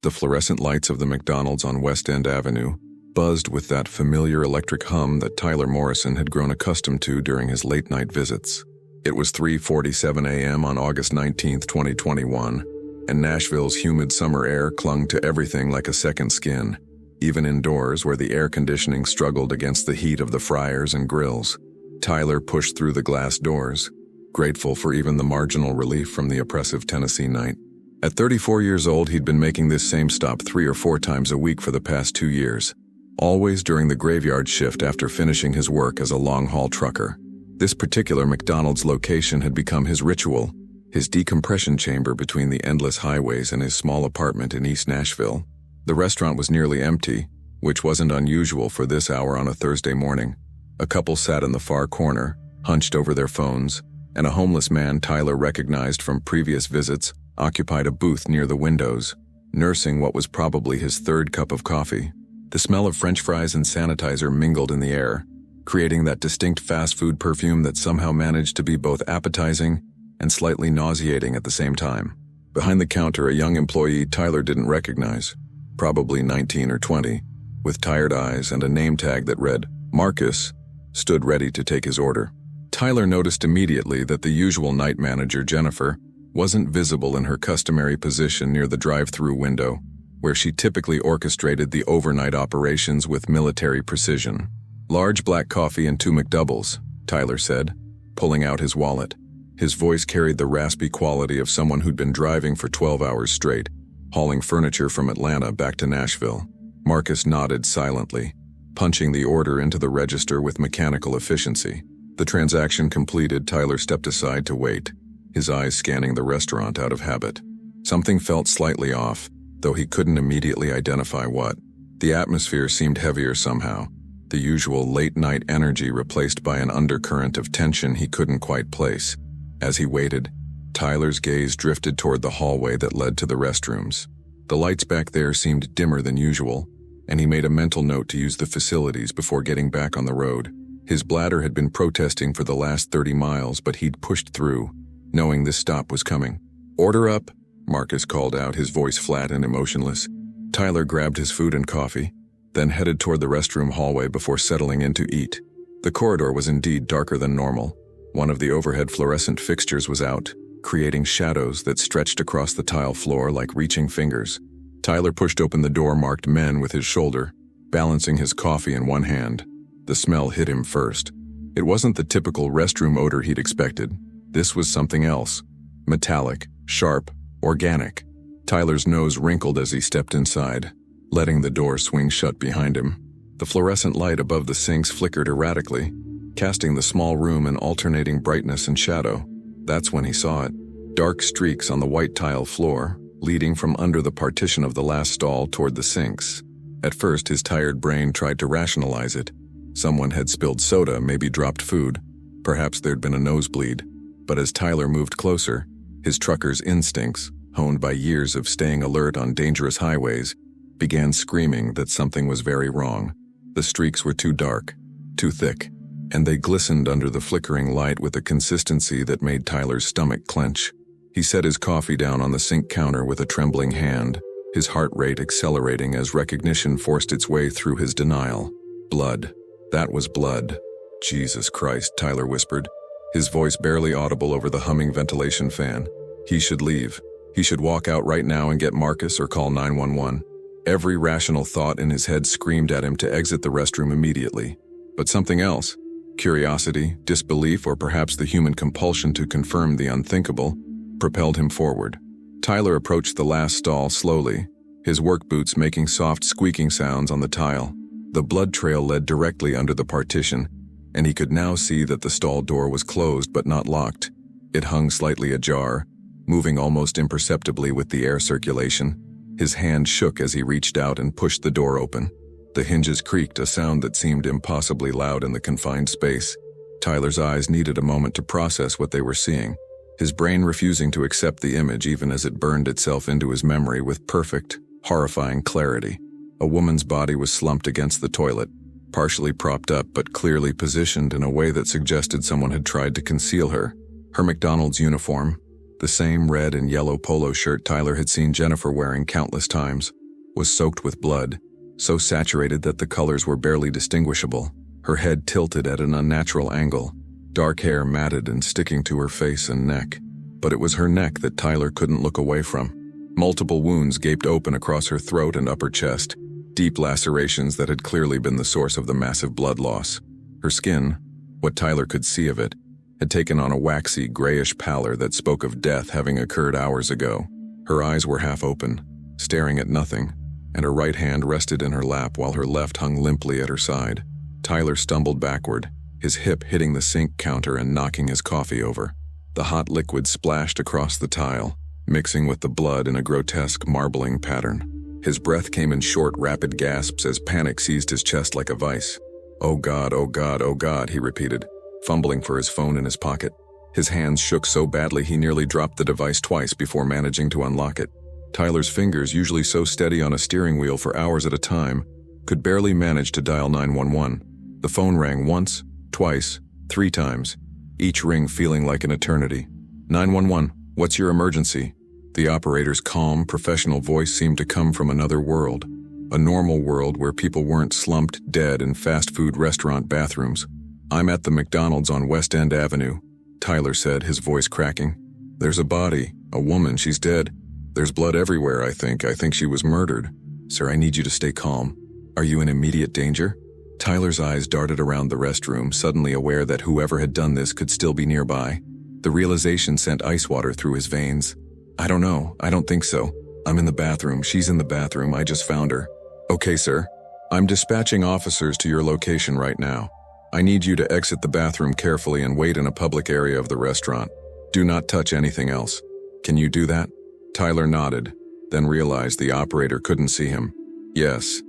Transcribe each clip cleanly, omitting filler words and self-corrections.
The fluorescent lights of the McDonald's on West End Avenue buzzed with that familiar electric hum that Tyler Morrison had grown accustomed to during his late-night visits. It was 3:47 a.m. on August 19, 2021, and Nashville's humid summer air clung to everything like a second skin, even indoors where the air conditioning struggled against the heat of the fryers and grills. Tyler pushed through the glass doors, grateful for even the marginal relief from the oppressive Tennessee night. At 34 years old, he'd been making this same stop 3 or 4 times a week for the past 2 years, always during the graveyard shift after finishing his work as a long-haul trucker. This particular McDonald's location had become his ritual, his decompression chamber between the endless highways and his small apartment in East Nashville. The restaurant was nearly empty, which wasn't unusual for this hour on a Thursday morning. A couple sat in the far corner, hunched over their phones, and a homeless man Tyler recognized from previous visits occupied a booth near the windows, nursing what was probably his 3rd cup of coffee. The smell of French fries and sanitizer mingled in the air, creating that distinct fast food perfume that somehow managed to be both appetizing and slightly nauseating at the same time. Behind the counter, a young employee Tyler didn't recognize, probably 19 or 20, with tired eyes and a name tag that read, Marcus, stood ready to take his order. Tyler noticed immediately that the usual night manager, Jennifer, wasn't visible in her customary position near the drive-through window, where she typically orchestrated the overnight operations with military precision. Large black coffee and 2 McDoubles, Tyler said, pulling out his wallet. His voice carried the raspy quality of someone who'd been driving for 12 hours straight, hauling furniture from Atlanta back to Nashville. Marcus nodded silently, punching the order into the register with mechanical efficiency. The transaction completed, Tyler stepped aside to wait, his eyes scanning the restaurant out of habit. Something felt slightly off, though he couldn't immediately identify what. The atmosphere seemed heavier somehow, the usual late-night energy replaced by an undercurrent of tension he couldn't quite place. As he waited, Tyler's gaze drifted toward the hallway that led to the restrooms. The lights back there seemed dimmer than usual, and he made a mental note to use the facilities before getting back on the road. His bladder had been protesting for the last 30 miles, but he'd pushed through, knowing this stop was coming. Order up, Marcus called out, his voice flat and emotionless. Tyler grabbed his food and coffee, then headed toward the restroom hallway before settling in to eat. The corridor was indeed darker than normal. One of the overhead fluorescent fixtures was out, creating shadows that stretched across the tile floor like reaching fingers. Tyler pushed open the door marked Men with his shoulder, balancing his coffee in one hand. The smell hit him first. It wasn't the typical restroom odor he'd expected. This was something else. Metallic, sharp, organic. Tyler's nose wrinkled as he stepped inside, letting the door swing shut behind him. The fluorescent light above the sinks flickered erratically, casting the small room in alternating brightness and shadow. That's when he saw it. Dark streaks on the white tile floor, leading from under the partition of the last stall toward the sinks. At first, his tired brain tried to rationalize it. Someone had spilled soda, maybe dropped food. Perhaps there'd been a nosebleed. But as Tyler moved closer, his trucker's instincts, honed by years of staying alert on dangerous highways, began screaming that something was very wrong. The streaks were too dark, too thick, and they glistened under the flickering light with a consistency that made Tyler's stomach clench. He set his coffee down on the sink counter with a trembling hand, his heart rate accelerating as recognition forced its way through his denial. Blood. That was blood. Jesus Christ, Tyler whispered, his voice barely audible over the humming ventilation fan. He should leave. He should walk out right now and get Marcus or call 911. Every rational thought in his head screamed at him to exit the restroom immediately. But something else, curiosity, disbelief, or perhaps the human compulsion to confirm the unthinkable, propelled him forward. Tyler approached the last stall slowly, his work boots making soft squeaking sounds on the tile. The blood trail led directly under the partition, and he could now see that the stall door was closed but not locked. It hung slightly ajar, moving almost imperceptibly with the air circulation. His hand shook as he reached out and pushed the door open. The hinges creaked, a sound that seemed impossibly loud in the confined space. Tyler's eyes needed a moment to process what they were seeing, his brain refusing to accept the image even as it burned itself into his memory with perfect, horrifying clarity. A woman's body was slumped against the toilet, partially propped up but clearly positioned in a way that suggested someone had tried to conceal her. Her McDonald's uniform, The same red and yellow polo shirt Tyler had seen Jennifer wearing countless times was soaked with blood, so saturated that the colors were barely distinguishable. Her head tilted at an unnatural angle, dark hair matted and sticking to her face and neck. But it was her neck that Tyler couldn't look away from. Multiple wounds gaped open across her throat and upper chest, deep lacerations that had clearly been the source of the massive blood loss. Her skin, what Tyler could see of it, had taken on a waxy, grayish pallor that spoke of death having occurred hours ago. Her eyes were half open, staring at nothing, and her right hand rested in her lap while her left hung limply at her side. Tyler stumbled backward, his hip hitting the sink counter and knocking his coffee over. The hot liquid splashed across the tile, mixing with the blood in a grotesque marbling pattern. His breath came in short, rapid gasps as panic seized his chest like a vice. "Oh God, oh God, oh God," he repeated, fumbling for his phone in his pocket. His hands shook so badly he nearly dropped the device twice before managing to unlock it. Tyler's fingers, usually so steady on a steering wheel for hours at a time, could barely manage to dial 911. The phone rang once, twice, 3 times, each ring feeling like an eternity. 911, what's your emergency? The operator's calm, professional voice seemed to come from another world, a normal world where people weren't slumped dead in fast food restaurant bathrooms. "I'm at the McDonald's on West End Avenue," Tyler said, his voice cracking. "There's a body, a woman, she's dead. There's blood everywhere, I think she was murdered. Sir, I need you to stay calm. Are you in immediate danger?" Tyler's eyes darted around the restroom, suddenly aware that whoever had done this could still be nearby. The realization sent ice water through his veins. "I don't know, I don't think so. I'm in the bathroom, she's in the bathroom, I just found her." "Okay, sir. I'm dispatching officers to your location right now. I need you to exit the bathroom carefully and wait in a public area of the restaurant. Do not touch anything else. Can you do that?" Tyler nodded, then realized the operator couldn't see him. Yes,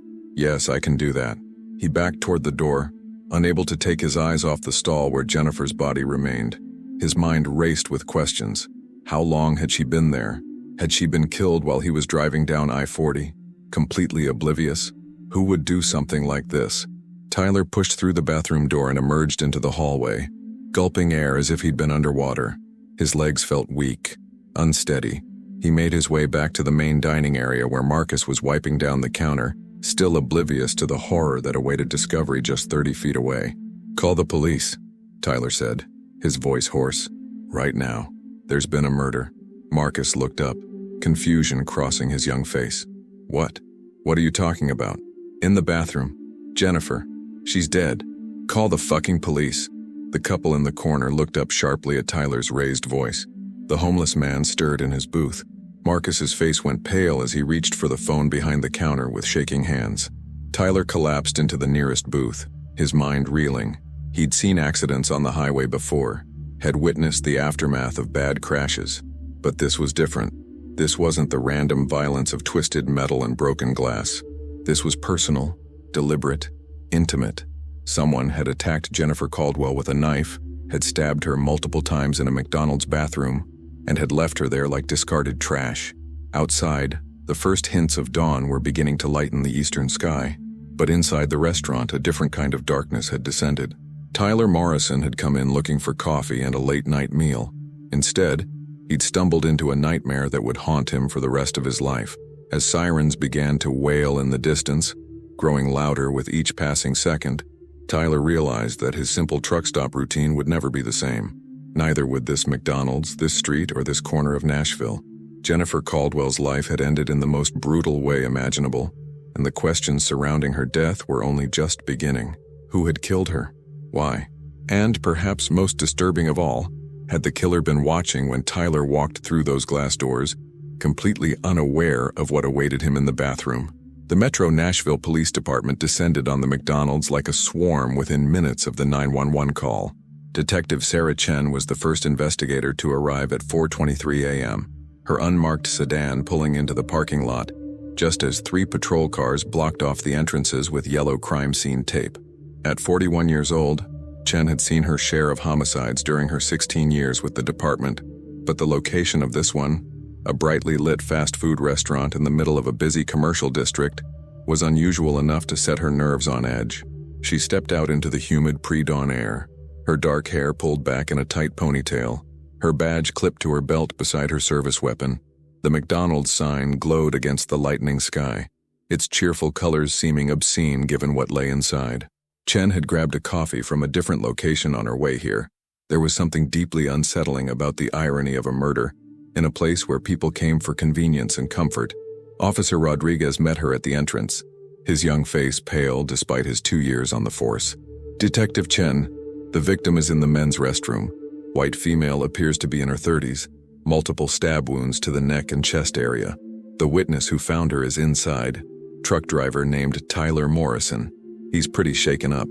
I can do that." He backed toward the door, unable to take his eyes off the stall where Jennifer's body remained. His mind raced with questions. How long had she been there? Had she been killed while he was driving down I-40, completely oblivious? Who would do something like this? Tyler pushed through the bathroom door and emerged into the hallway, gulping air as if he'd been underwater. His legs felt weak, unsteady. He made his way back to the main dining area where Marcus was wiping down the counter, still oblivious to the horror that awaited discovery just 30 feet away. "Call the police," Tyler said, his voice hoarse. "Right now. There's been a murder." Marcus looked up, confusion crossing his young face. What? What are you talking about?" "In the bathroom. Jennifer. She's dead. Call the fucking police." The couple in the corner looked up sharply at Tyler's raised voice. The homeless man stirred in his booth. Marcus's face went pale as he reached for the phone behind the counter with shaking hands. Tyler collapsed into the nearest booth, his mind reeling. He'd seen accidents on the highway before, had witnessed the aftermath of bad crashes. But this was different. This wasn't the random violence of twisted metal and broken glass. This was personal, deliberate, intimate. Someone had attacked Jennifer Caldwell with a knife, had stabbed her multiple times in a McDonald's bathroom, and had left her there like discarded trash. Outside, the first hints of dawn were beginning to lighten the eastern sky, but inside the restaurant a different kind of darkness had descended. Tyler Morrison had come in looking for coffee and a late-night meal. Instead, he'd stumbled into a nightmare that would haunt him for the rest of his life. As sirens began to wail in the distance, growing louder with each passing second, Tyler realized that his simple truck stop routine would never be the same. Neither would this McDonald's, this street, or this corner of Nashville. Jennifer Caldwell's life had ended in the most brutal way imaginable, and the questions surrounding her death were only just beginning. Who had killed her? Why? And, perhaps most disturbing of all, had the killer been watching when Tyler walked through those glass doors, completely unaware of what awaited him in the bathroom? The Metro Nashville Police Department descended on the McDonald's like a swarm within minutes of the 911 call. Detective Sarah Chen was the first investigator to arrive at 4:23 a.m., her unmarked sedan pulling into the parking lot, just as 3 patrol cars blocked off the entrances with yellow crime scene tape. At 41 years old, Chen had seen her share of homicides during her 16 years with the department, but the location of this one, a brightly lit fast food restaurant in the middle of a busy commercial district, was unusual enough to set her nerves on edge. She stepped out into the humid pre-dawn air, her dark hair pulled back in a tight ponytail, her badge clipped to her belt beside her service weapon. The McDonald's sign glowed against the lightening sky, its cheerful colors seeming obscene given what lay inside. Chen had grabbed a coffee from a different location on her way here. There was something deeply unsettling about the irony of a murder, in a place where people came for convenience and comfort. Officer Rodriguez met her at the entrance, his young face pale despite his 2 years on the force. "Detective Chen, the victim is in the men's restroom. White female appears to be in her 30s, multiple stab wounds to the neck and chest area. The witness who found her is inside, truck driver named Tyler Morrison. He's pretty shaken up."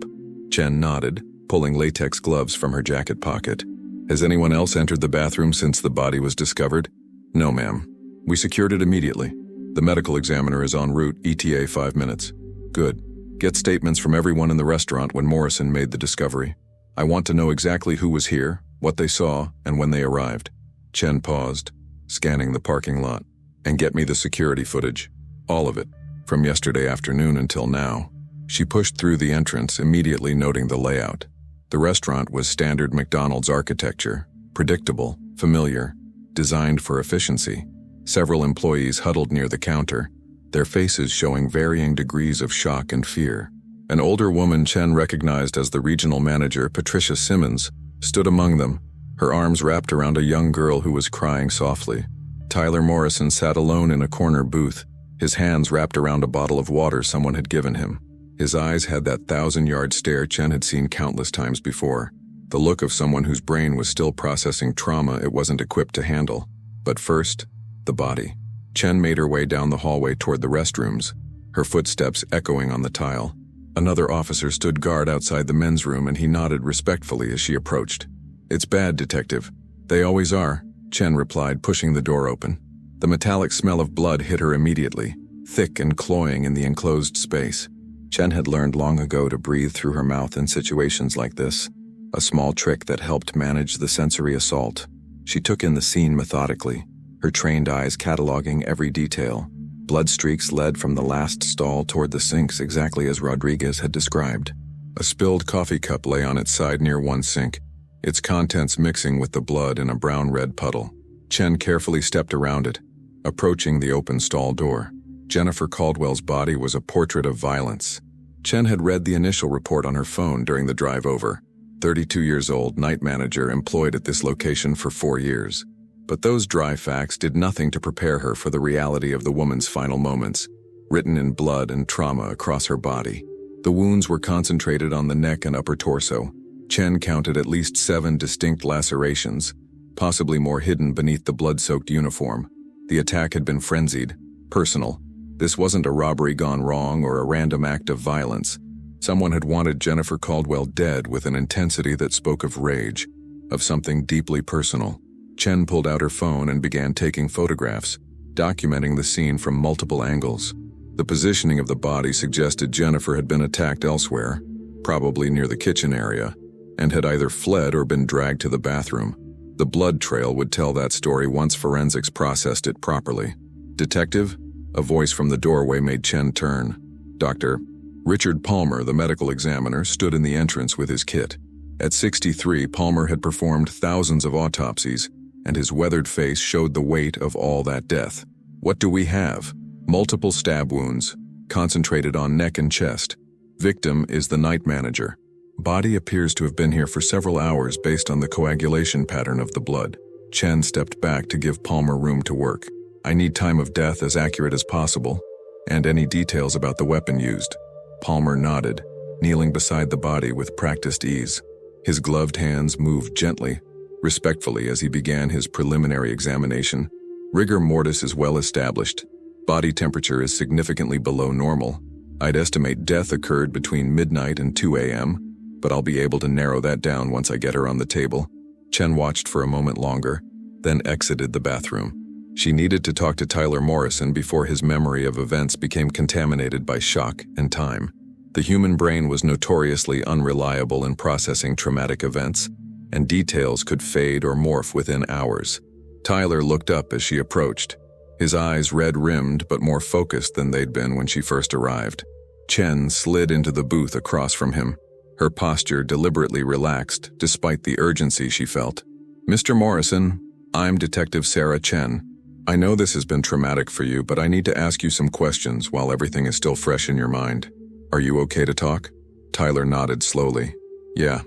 Chen nodded, pulling latex gloves from her jacket pocket. "Has anyone else entered the bathroom since the body was discovered?" "No, ma'am. We secured it immediately. The medical examiner is en route, ETA 5 minutes." "Good. Get statements from everyone in the restaurant when Morrison made the discovery. I want to know exactly who was here, what they saw, and when they arrived." Chen paused, scanning the parking lot. "And get me the security footage. All of it, from yesterday afternoon until now." She pushed through the entrance, immediately noting the layout. The restaurant was standard McDonald's architecture, predictable, familiar, designed for efficiency. Several employees huddled near the counter, their faces showing varying degrees of shock and fear. An older woman Chen recognized as the regional manager, Patricia Simmons, stood among them, her arms wrapped around a young girl who was crying softly. Tyler Morrison sat alone in a corner booth, his hands wrapped around a bottle of water someone had given him. His eyes had that 1,000-yard stare Chen had seen countless times before, the look of someone whose brain was still processing trauma it wasn't equipped to handle. But first, the body. Chen made her way down the hallway toward the restrooms, her footsteps echoing on the tile. Another officer stood guard outside the men's room and he nodded respectfully as she approached. "It's bad, Detective. They always are," Chen replied, pushing the door open. The metallic smell of blood hit her immediately, thick and cloying in the enclosed space. Chen had learned long ago to breathe through her mouth in situations like this, a small trick that helped manage the sensory assault. She took in the scene methodically, her trained eyes cataloging every detail. Blood streaks led from the last stall toward the sinks exactly as Rodriguez had described. A spilled coffee cup lay on its side near one sink, its contents mixing with the blood in a brown-red puddle. Chen carefully stepped around it, approaching the open stall door. Jennifer Caldwell's body was a portrait of violence. Chen had read the initial report on her phone during the drive over. 32 years old, night manager employed at this location for 4 years. But those dry facts did nothing to prepare her for the reality of the woman's final moments, written in blood and trauma across her body. The wounds were concentrated on the neck and upper torso. Chen counted at least 7 distinct lacerations, possibly more hidden beneath the blood-soaked uniform. The attack had been frenzied, personal. This wasn't a robbery gone wrong or a random act of violence. Someone had wanted Jennifer Caldwell dead with an intensity that spoke of rage, of something deeply personal. Chen pulled out her phone and began taking photographs, documenting the scene from multiple angles. The positioning of the body suggested Jennifer had been attacked elsewhere, probably near the kitchen area, and had either fled or been dragged to the bathroom. The blood trail would tell that story once forensics processed it properly. "Detective?" A voice from the doorway made Chen turn. Dr. Richard Palmer, the medical examiner, stood in the entrance with his kit. At 63, Palmer had performed thousands of autopsies, and his weathered face showed the weight of all that death. "What do we have?" "Multiple stab wounds, concentrated on neck and chest. Victim is the night manager. Body appears to have been here for several hours based on the coagulation pattern of the blood." Chen stepped back to give Palmer room to work. "I need time of death as accurate as possible, and any details about the weapon used." Palmer nodded, kneeling beside the body with practiced ease. His gloved hands moved gently, respectfully as he began his preliminary examination. "Rigor mortis is well established. Body temperature is significantly below normal. I'd estimate death occurred between midnight and 2 a.m., but I'll be able to narrow that down once I get her on the table." Chen watched for a moment longer, then exited the bathroom. She needed to talk to Tyler Morrison before his memory of events became contaminated by shock and time. The human brain was notoriously unreliable in processing traumatic events, and details could fade or morph within hours. Tyler looked up as she approached, his eyes red-rimmed but more focused than they'd been when she first arrived. Chen slid into the booth across from him, her posture deliberately relaxed despite the urgency she felt. Mr. Morrison, I'm Detective Sarah Chen. I know this has been traumatic for you, but I need to ask you some questions while everything is still fresh in your mind. Are you okay to talk? Tyler nodded slowly. Yeah,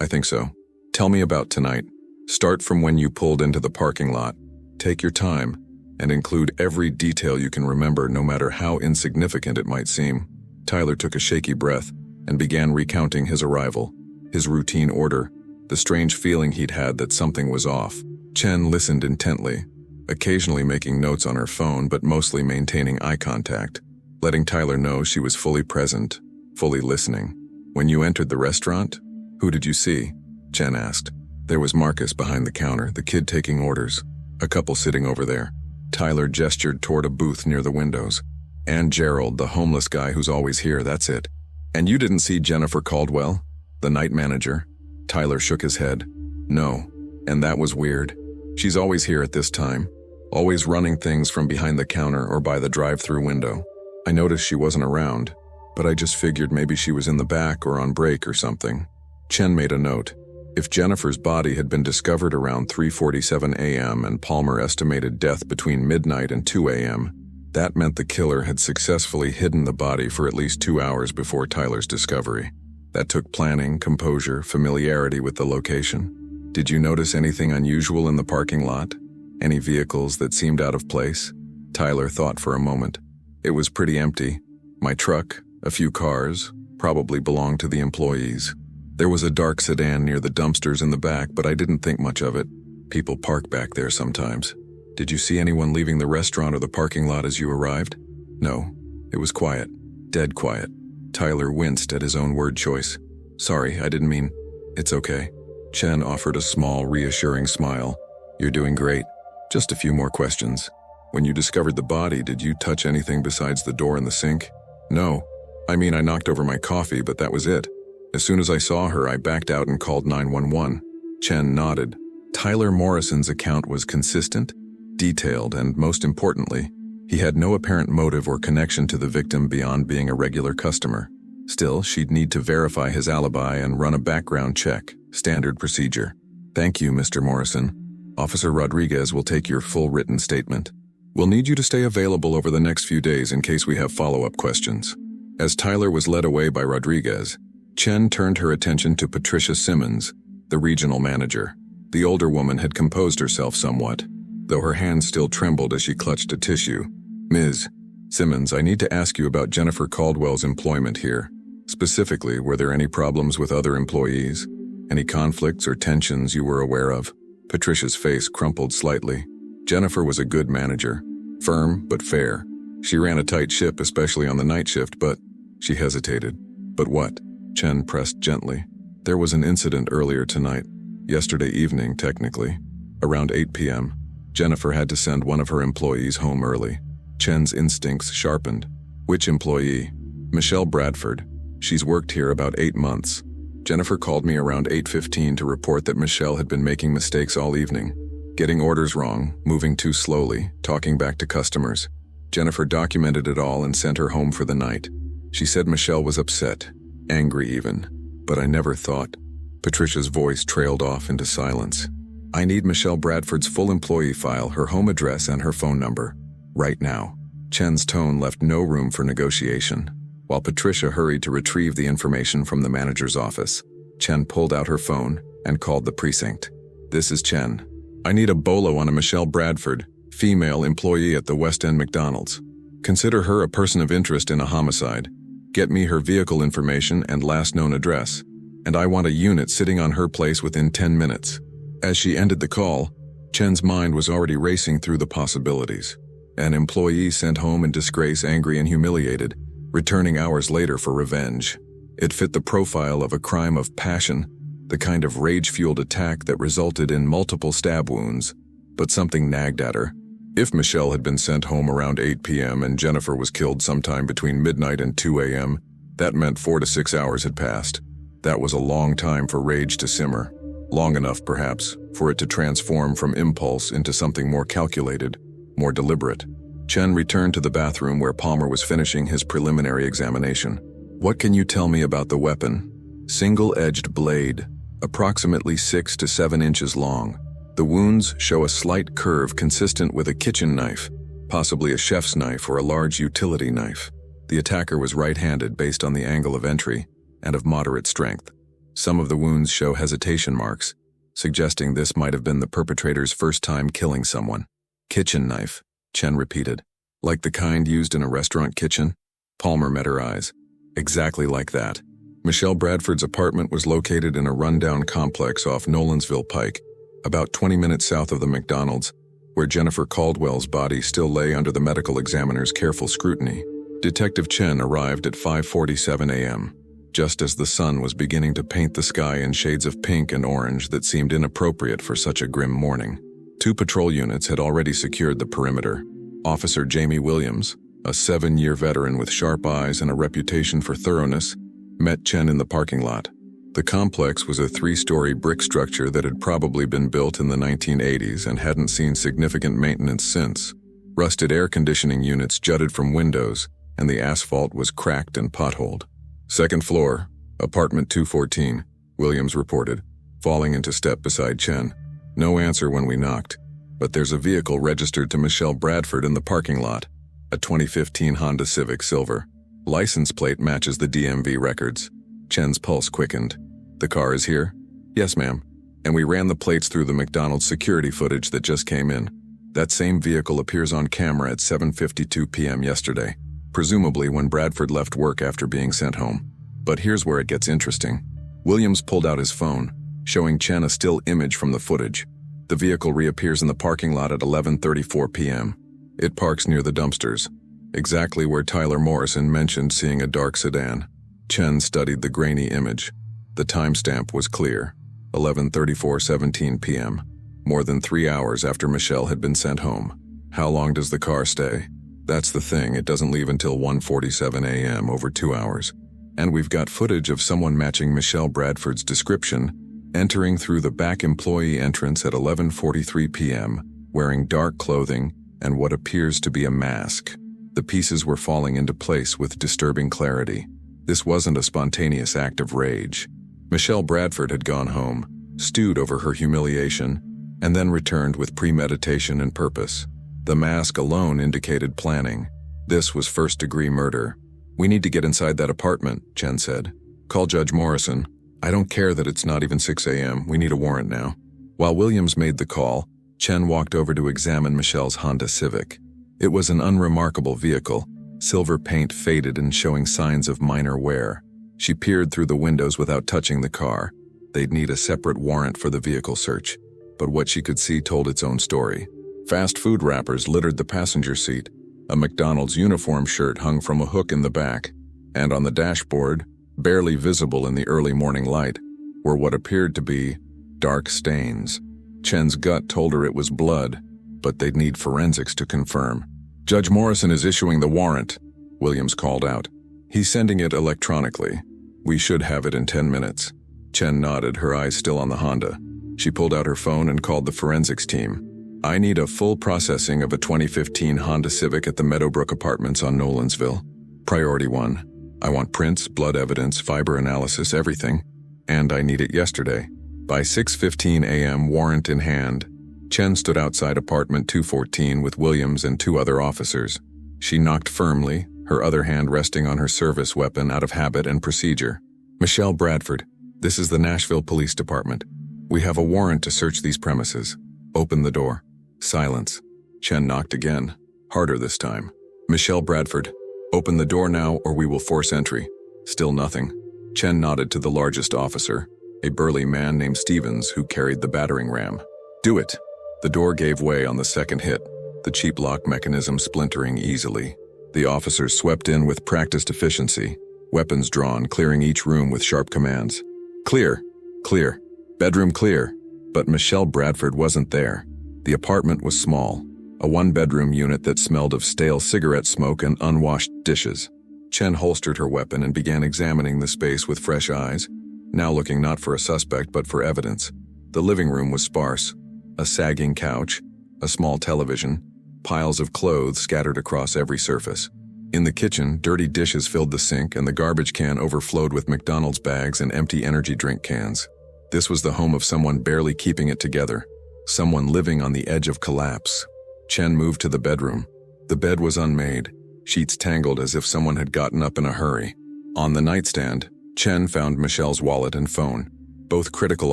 I think so. Tell me about tonight. Start from when you pulled into the parking lot. Take your time, and include every detail you can remember, no matter how insignificant it might seem. Tyler took a shaky breath and began recounting his arrival, his routine order, the strange feeling he'd had that something was off. Chen listened intently, occasionally making notes on her phone but mostly maintaining eye contact, letting Tyler know she was fully present, fully listening. When you entered the restaurant, who did you see? Chen asked. There was Marcus behind the counter, the kid taking orders, a couple sitting over there. Tyler gestured toward a booth near the windows. And Gerald, the homeless guy who's always here, that's it. And you didn't see Jennifer Caldwell, the night manager? Tyler shook his head. No, and that was weird. She's always here at this time, always running things from behind the counter or by the drive-through window. I noticed she wasn't around, but I just figured maybe she was in the back or on break or something. Chen made a note. If Jennifer's body had been discovered around 3:47 a.m. and Palmer estimated death between midnight and 2 a.m., that meant the killer had successfully hidden the body for at least 2 hours before Tyler's discovery. That took planning, composure, familiarity with the location. Did you notice anything unusual in the parking lot? Any vehicles that seemed out of place? Tyler thought for a moment. It was pretty empty. My truck, a few cars, probably belonged to the employees. There was a dark sedan near the dumpsters in the back, but I didn't think much of it. People park back there sometimes. Did you see anyone leaving the restaurant or the parking lot as you arrived? No. It was quiet. Dead quiet. Tyler winced at his own word choice. Sorry, I didn't mean... It's okay. Chen offered a small, reassuring smile. You're doing great. Just a few more questions. When you discovered the body, did you touch anything besides the door and the sink? No. I mean, I knocked over my coffee, but that was it. As soon as I saw her, I backed out and called 911. Chen nodded. Tyler Morrison's account was consistent, detailed, and most importantly, he had no apparent motive or connection to the victim beyond being a regular customer. Still, she'd need to verify his alibi and run a background check, standard procedure. Thank you, Mr. Morrison. Officer Rodriguez will take your full written statement. We'll need you to stay available over the next few days in case we have follow-up questions. As Tyler was led away by Rodriguez, Chen turned her attention to Patricia Simmons, the regional manager. The older woman had composed herself somewhat, though her hands still trembled as she clutched a tissue. Ms. Simmons, I need to ask you about Jennifer Caldwell's employment here. Specifically, were there any problems with other employees? Any conflicts or tensions you were aware of? Patricia's face crumpled slightly. Jennifer was a good manager, firm but fair. She ran a tight ship, especially on the night shift, but... She hesitated. But what? Chen pressed gently. There was an incident earlier tonight. Yesterday evening, technically. Around 8 p.m. Jennifer had to send one of her employees home early. Chen's instincts sharpened. Which employee? Michelle Bradford. She's worked here about 8 months. Jennifer called me around 8:15 to report that Michelle had been making mistakes all evening. Getting orders wrong, moving too slowly, talking back to customers. Jennifer documented it all and sent her home for the night. She said Michelle was upset, angry even, but I never thought. Patricia's voice trailed off into silence. I need Michelle Bradford's full employee file, her home address, and her phone number. Right now. Chen's tone left no room for negotiation. While Patricia hurried to retrieve the information from the manager's office, Chen pulled out her phone and called the precinct. This is Chen. I need a bolo on a Michelle Bradford, female employee at the West End McDonald's. Consider her a person of interest in a homicide. Get me her vehicle information and last known address, and I want a unit sitting on her place within 10 minutes. As she ended the call, Chen's mind was already racing through the possibilities. An employee sent home in disgrace, angry and humiliated, returning hours later for revenge. It fit the profile of a crime of passion, the kind of rage-fueled attack that resulted in multiple stab wounds, but something nagged at her. If Michelle had been sent home around 8 p.m. and Jennifer was killed sometime between midnight and 2 a.m., that meant 4 to 6 hours had passed. That was a long time for rage to simmer. Long enough, perhaps, for it to transform from impulse into something more calculated, more deliberate. Chen returned to the bathroom where Palmer was finishing his preliminary examination. What can you tell me about the weapon? Single-edged blade, approximately 6 to 7 inches long. The wounds show a slight curve consistent with a kitchen knife, possibly a chef's knife or a large utility knife. The attacker was right-handed based on the angle of entry and of moderate strength. Some of the wounds show hesitation marks, suggesting this might have been the perpetrator's first time killing someone. Kitchen knife, Chen repeated. Like the kind used in a restaurant kitchen? Palmer met her eyes. Exactly like that. Michelle Bradford's apartment was located in a rundown complex off Nolensville Pike, about 20 minutes south of the McDonald's, where Jennifer Caldwell's body still lay under the medical examiner's careful scrutiny. Detective Chen arrived at 5:47 a.m., just as the sun was beginning to paint the sky in shades of pink and orange that seemed inappropriate for such a grim morning. 2 patrol units had already secured the perimeter. Officer Jamie Williams, a 7-year veteran with sharp eyes and a reputation for thoroughness, met Chen in the parking lot. The complex was a 3-story brick structure that had probably been built in the 1980s and hadn't seen significant maintenance since. Rusted air conditioning units jutted from windows, and the asphalt was cracked and potholed. "Second floor, apartment 214, Williams reported, falling into step beside Chen. "No answer when we knocked, but there's a vehicle registered to Michelle Bradford in the parking lot, a 2015 Honda Civic Silver. License plate matches the DMV records." Chen's pulse quickened. "The car is here?" "Yes, ma'am. And we ran the plates through the McDonald's security footage that just came in. That same vehicle appears on camera at 7:52 p.m. yesterday, presumably when Bradford left work after being sent home. But here's where it gets interesting." Williams pulled out his phone, showing Chen a still image from the footage. The vehicle reappears in the parking lot at 11:34 p.m. It parks near the dumpsters, exactly where Tyler Morrison mentioned seeing a dark sedan. Chen studied the grainy image. The timestamp was clear, 11:34:17 p.m., more than 3 hours after Michelle had been sent home. How long does the car stay? That's the thing, it doesn't leave until 1:47 a.m., over 2 hours. And we've got footage of someone matching Michelle Bradford's description, entering through the back employee entrance at 11:43 p.m., wearing dark clothing and what appears to be a mask. The pieces were falling into place with disturbing clarity. This wasn't a spontaneous act of rage. Michelle Bradford had gone home, stewed over her humiliation, and then returned with premeditation and purpose. The mask alone indicated planning. This was first-degree murder. "We need to get inside that apartment," Chen said. "Call Judge Morrison. I don't care that it's not even 6 a.m. We need a warrant now." While Williams made the call, Chen walked over to examine Michelle's Honda Civic. It was an unremarkable vehicle, silver paint faded and showing signs of minor wear. She peered through the windows without touching the car. They'd need a separate warrant for the vehicle search, but what she could see told its own story. Fast food wrappers littered the passenger seat. A McDonald's uniform shirt hung from a hook in the back, and on the dashboard, barely visible in the early morning light, were what appeared to be dark stains. Chen's gut told her it was blood, but they'd need forensics to confirm. "Judge Morrison is issuing the warrant," Williams called out. "He's sending it electronically. We should have it in 10 minutes. Chen nodded, her eyes still on the Honda. She pulled out her phone and called the forensics team. "I need a full processing of a 2015 Honda Civic at the Meadowbrook Apartments on Nolensville. Priority 1. I want prints, blood evidence, fiber analysis, everything. And I need it yesterday." By 6:15 a.m., warrant in hand, Chen stood outside apartment 214 with Williams and 2 other officers. She knocked firmly, her other hand resting on her service weapon out of habit and procedure. "Michelle Bradford, this is the Nashville Police Department. We have a warrant to search these premises. Open the door." Silence. Chen knocked again, harder this time. "Michelle Bradford, open the door now or we will force entry." Still nothing. Chen nodded to the largest officer, a burly man named Stevens who carried the battering ram. "Do it." The door gave way on the second hit, the cheap lock mechanism splintering easily. The officers swept in with practiced efficiency, weapons drawn, clearing each room with sharp commands. "Clear, clear, bedroom clear." But Michelle Bradford wasn't there. The apartment was small, a 1-bedroom unit that smelled of stale cigarette smoke and unwashed dishes. Chen holstered her weapon and began examining the space with fresh eyes, now looking not for a suspect but for evidence. The living room was sparse. A sagging couch, a small television, piles of clothes scattered across every surface. In the kitchen, dirty dishes filled the sink and the garbage can overflowed with McDonald's bags and empty energy drink cans. This was the home of someone barely keeping it together, someone living on the edge of collapse. Chen moved to the bedroom. The bed was unmade, sheets tangled as if someone had gotten up in a hurry. On the nightstand, Chen found Michelle's wallet and phone, both critical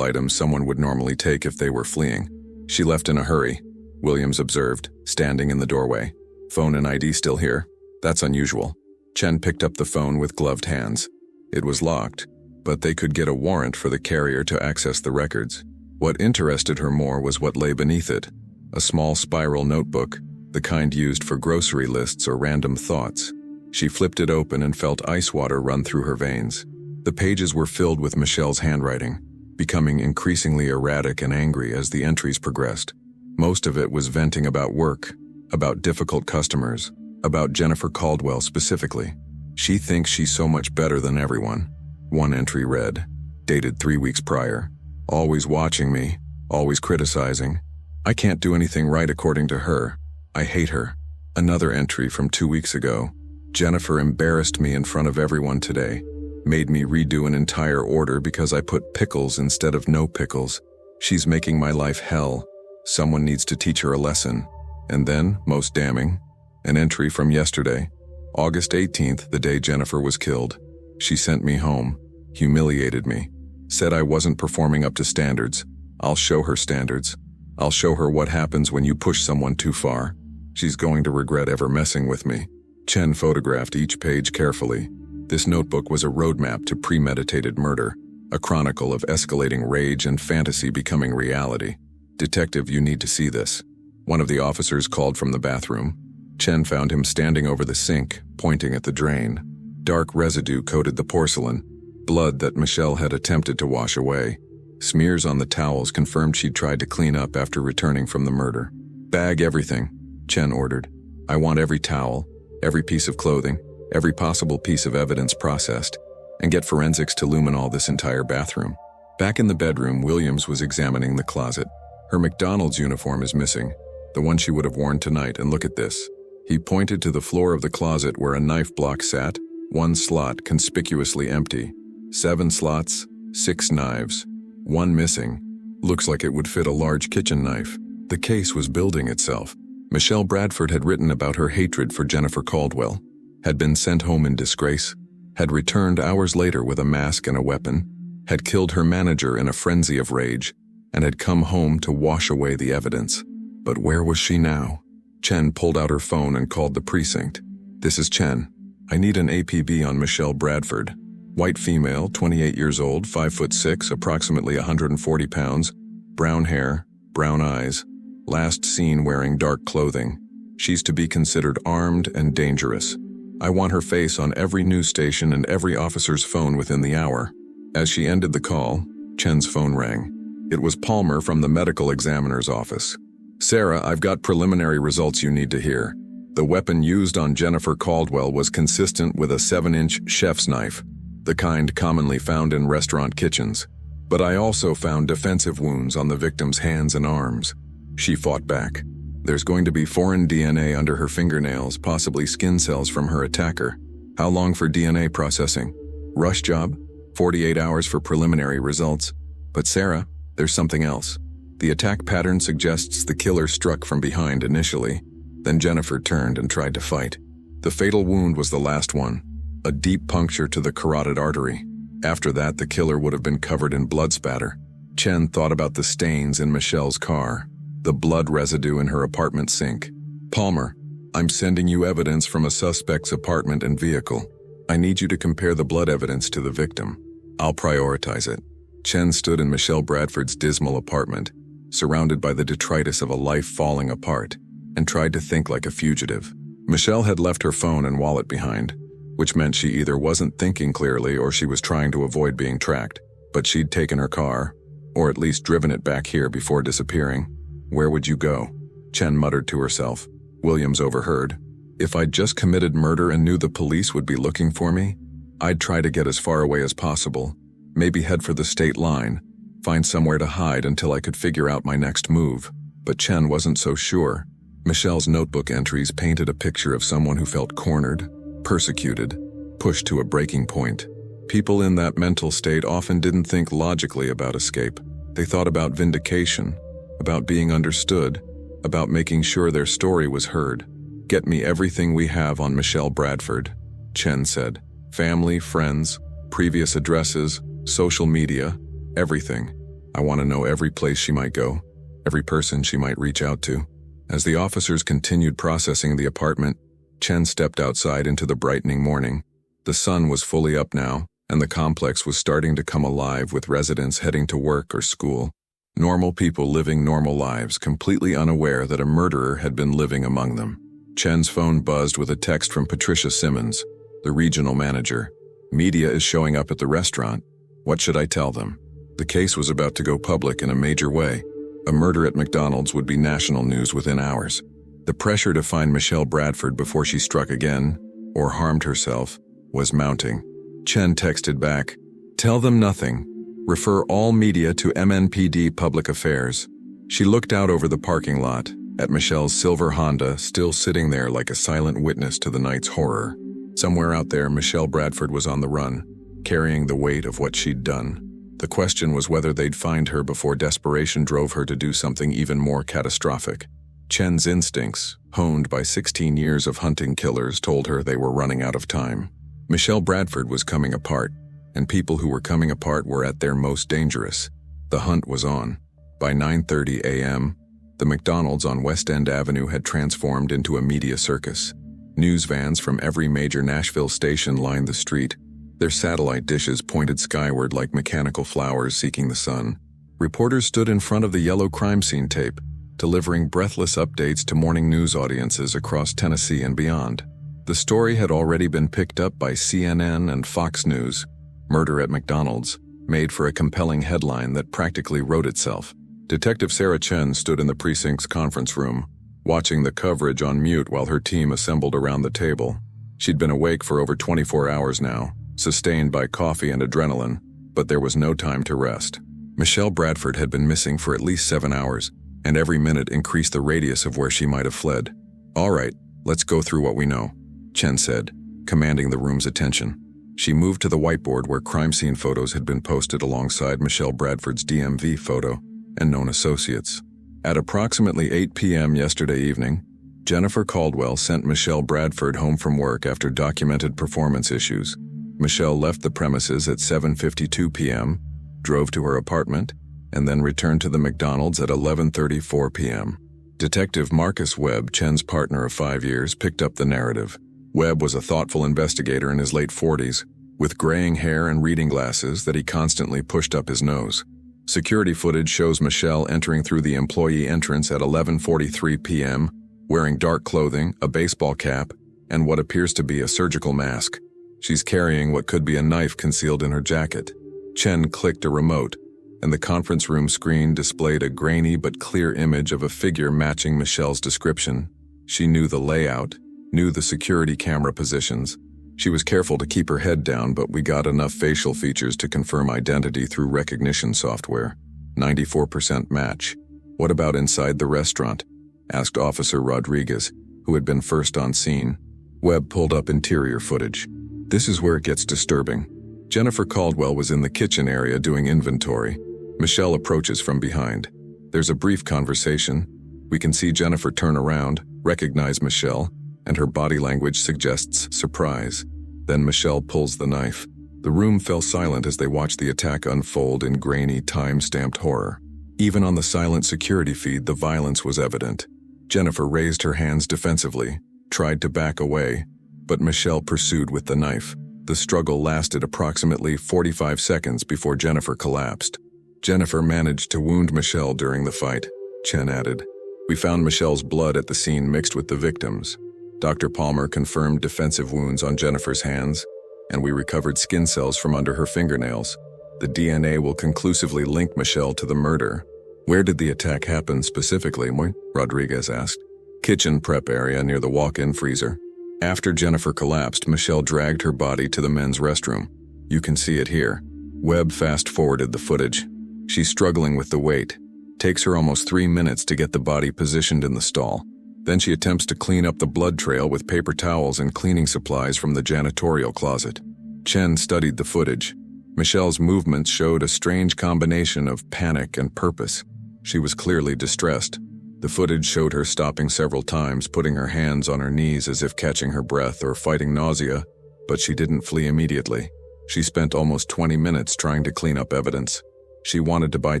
items someone would normally take if they were fleeing. She left in a hurry, Williams observed, standing in the doorway. Phone and ID still here? That's unusual. Chen picked up the phone with gloved hands. It was locked, but they could get a warrant for the carrier to access the records. What interested her more was what lay beneath it, a small spiral notebook, the kind used for grocery lists or random thoughts. She flipped it open and felt ice water run through her veins. The pages were filled with Michelle's handwriting, becoming increasingly erratic and angry as the entries progressed. Most of it was venting about work, about difficult customers, about Jennifer Caldwell specifically. She thinks she's so much better than everyone. One entry read, dated 3 weeks prior, always watching me, always criticizing. I can't do anything right according to her. I hate her. Another entry from 2 weeks ago. Jennifer embarrassed me in front of everyone today, made me redo an entire order because I put pickles instead of no pickles. She's making my life hell. Someone needs to teach her a lesson. And then, most damning, an entry from yesterday, August 18th, the day Jennifer was killed. She sent me home, humiliated me, said I wasn't performing up to standards. I'll show her standards. I'll show her what happens when you push someone too far. She's going to regret ever messing with me. Chen photographed each page carefully. This notebook was a roadmap to premeditated murder, a chronicle of escalating rage and fantasy becoming reality. Detective, you need to see this. One of the officers called from the bathroom. Chen found him standing over the sink, pointing at the drain. Dark residue coated the porcelain, blood that Michelle had attempted to wash away. Smears on the towels confirmed she'd tried to clean up after returning from the murder. Bag everything, Chen ordered. I want every towel, every piece of clothing, every possible piece of evidence processed, and get forensics to luminol this entire bathroom. Back in the bedroom, Williams was examining the closet. Her McDonald's uniform is missing, the one she would have worn tonight, and look at this. He pointed to the floor of the closet where a knife block sat, one slot conspicuously empty. 7 slots, 6 knives, one missing. Looks like it would fit a large kitchen knife. The case was building itself. Michelle Bradford had written about her hatred for Jennifer Caldwell, had been sent home in disgrace, had returned hours later with a mask and a weapon, had killed her manager in a frenzy of rage, and had come home to wash away the evidence. But where was she now? Chen pulled out her phone and called the precinct. This is Chen. I need an APB on Michelle Bradford. White female, 28 years old, 5'6", approximately 140 pounds, brown hair, brown eyes, last seen wearing dark clothing. She's to be considered armed and dangerous. I want her face on every news station and every officer's phone within the hour. As she ended the call, Chen's phone rang. It was Palmer from the medical examiner's office. Sarah, I've got preliminary results you need to hear. The weapon used on Jennifer Caldwell was consistent with a 7-inch chef's knife, the kind commonly found in restaurant kitchens. But I also found defensive wounds on the victim's hands and arms. She fought back. There's going to be foreign DNA under her fingernails, possibly skin cells from her attacker. How long for DNA processing? Rush job? 48 hours for preliminary results. But Sarah, there's something else. The attack pattern suggests the killer struck from behind initially. Then Jennifer turned and tried to fight. The fatal wound was the last one, a deep puncture to the carotid artery. After that, the killer would have been covered in blood spatter. Chen thought about the stains in Michelle's car, the blood residue in her apartment sink. Palmer, I'm sending you evidence from a suspect's apartment and vehicle. I need you to compare the blood evidence to the victim. I'll prioritize it. Chen stood in Michelle Bradford's dismal apartment, surrounded by the detritus of a life falling apart, and tried to think like a fugitive. Michelle had left her phone and wallet behind, which meant she either wasn't thinking clearly or she was trying to avoid being tracked. But she'd taken her car, or at least driven it back here before disappearing. Where would you go? Chen muttered to herself. Williams overheard. If I'd just committed murder and knew the police would be looking for me, I'd try to get as far away as possible, maybe head for the state line, find somewhere to hide until I could figure out my next move. But Chen wasn't so sure. Michelle's notebook entries painted a picture of someone who felt cornered, persecuted, pushed to a breaking point. People in that mental state often didn't think logically about escape. They thought about vindication, about being understood, about making sure their story was heard. "Get me everything we have on Michelle Bradford," Chen said. "Family, friends, previous addresses, social media, everything. I want to know every place she might go, every person she might reach out to." As the officers continued processing the apartment, Chen stepped outside into the brightening morning. The sun was fully up now, and the complex was starting to come alive with residents heading to work or school. Normal people living normal lives, completely unaware that a murderer had been living among them. Chen's phone buzzed with a text from Patricia Simmons, the regional manager. "Media is showing up at the restaurant. What should I tell them?" The case was about to go public in a major way. A murder at McDonald's would be national news within hours. The pressure to find Michelle Bradford before she struck again, or harmed herself, was mounting. Chen texted back, "Tell them nothing. Refer all media to MNPD Public Affairs." She looked out over the parking lot, at Michelle's silver Honda still sitting there like a silent witness to the night's horror. Somewhere out there, Michelle Bradford was on the run, carrying the weight of what she'd done. The question was whether they'd find her before desperation drove her to do something even more catastrophic. Chen's instincts, honed by 16 years of hunting killers, told her they were running out of time. Michelle Bradford was coming apart, and people who were coming apart were at their most dangerous. The hunt was on. By 9:30 a.m., the McDonald's on West End Avenue had transformed into a media circus. News vans from every major Nashville station lined the street, their satellite dishes pointed skyward like mechanical flowers seeking the sun. Reporters stood in front of the yellow crime scene tape, delivering breathless updates to morning news audiences across Tennessee and beyond. The story had already been picked up by CNN and Fox News. "Murder at McDonald's," made for a compelling headline that practically wrote itself. Detective Sarah Chen stood in the precinct's conference room, watching the coverage on mute while her team assembled around the table. She'd been awake for over 24 hours now, sustained by coffee and adrenaline, but there was no time to rest. Michelle Bradford had been missing for at least 7 hours, and every minute increased the radius of where she might have fled. "All right, let's go through what we know," Chen said, commanding the room's attention. She moved to the whiteboard where crime scene photos had been posted alongside Michelle Bradford's DMV photo and known associates. At approximately 8 p.m. yesterday evening, Jennifer Caldwell sent Michelle Bradford home from work after documented performance issues. Michelle left the premises at 7:52 p.m., drove to her apartment, and then returned to the McDonald's at 11:34 p.m. Detective Marcus Webb, Chen's partner of 5 years, picked up the narrative. Webb was a thoughtful investigator in his late 40s, with graying hair and reading glasses that he constantly pushed up his nose. Security footage shows Michelle entering through the employee entrance at 11:43 p.m., wearing dark clothing, a baseball cap, and what appears to be a surgical mask. She's carrying what could be a knife concealed in her jacket. Chen clicked a remote, and the conference room screen displayed a grainy but clear image of a figure matching Michelle's description. She knew the layout, knew the security camera positions. She was careful to keep her head down, but we got enough facial features to confirm identity through recognition software. 94% match. "What about inside the restaurant?" asked Officer Rodriguez, who had been first on scene. Webb pulled up interior footage. "This is where it gets disturbing." Jennifer Caldwell was in the kitchen area doing inventory. Michelle approaches from behind. There's a brief conversation. We can see Jennifer turn around, recognize Michelle, and her body language suggests surprise. Then Michelle pulls the knife. The room fell silent as they watched the attack unfold in grainy, time-stamped horror. Even on the silent security feed, the violence was evident. Jennifer raised her hands defensively, tried to back away, but Michelle pursued with the knife. The struggle lasted approximately 45 seconds before Jennifer collapsed. Jennifer managed to wound Michelle during the fight, Chen added. "We found Michelle's blood at the scene mixed with the victim's. Dr. Palmer confirmed defensive wounds on Jennifer's hands, and we recovered skin cells from under her fingernails. The DNA will conclusively link Michelle to the murder." "Where did the attack happen specifically?" Rodriguez asked. "Kitchen prep area near the walk-in freezer. After Jennifer collapsed, Michelle dragged her body to the men's restroom. You can see it here." Webb fast-forwarded the footage. She's struggling with the weight. Takes her almost 3 minutes to get the body positioned in the stall. Then she attempts to clean up the blood trail with paper towels and cleaning supplies from the janitorial closet. Chen studied the footage. Michelle's movements showed a strange combination of panic and purpose. She was clearly distressed. The footage showed her stopping several times, putting her hands on her knees as if catching her breath or fighting nausea, but she didn't flee immediately. She spent almost 20 minutes trying to clean up evidence. She wanted to buy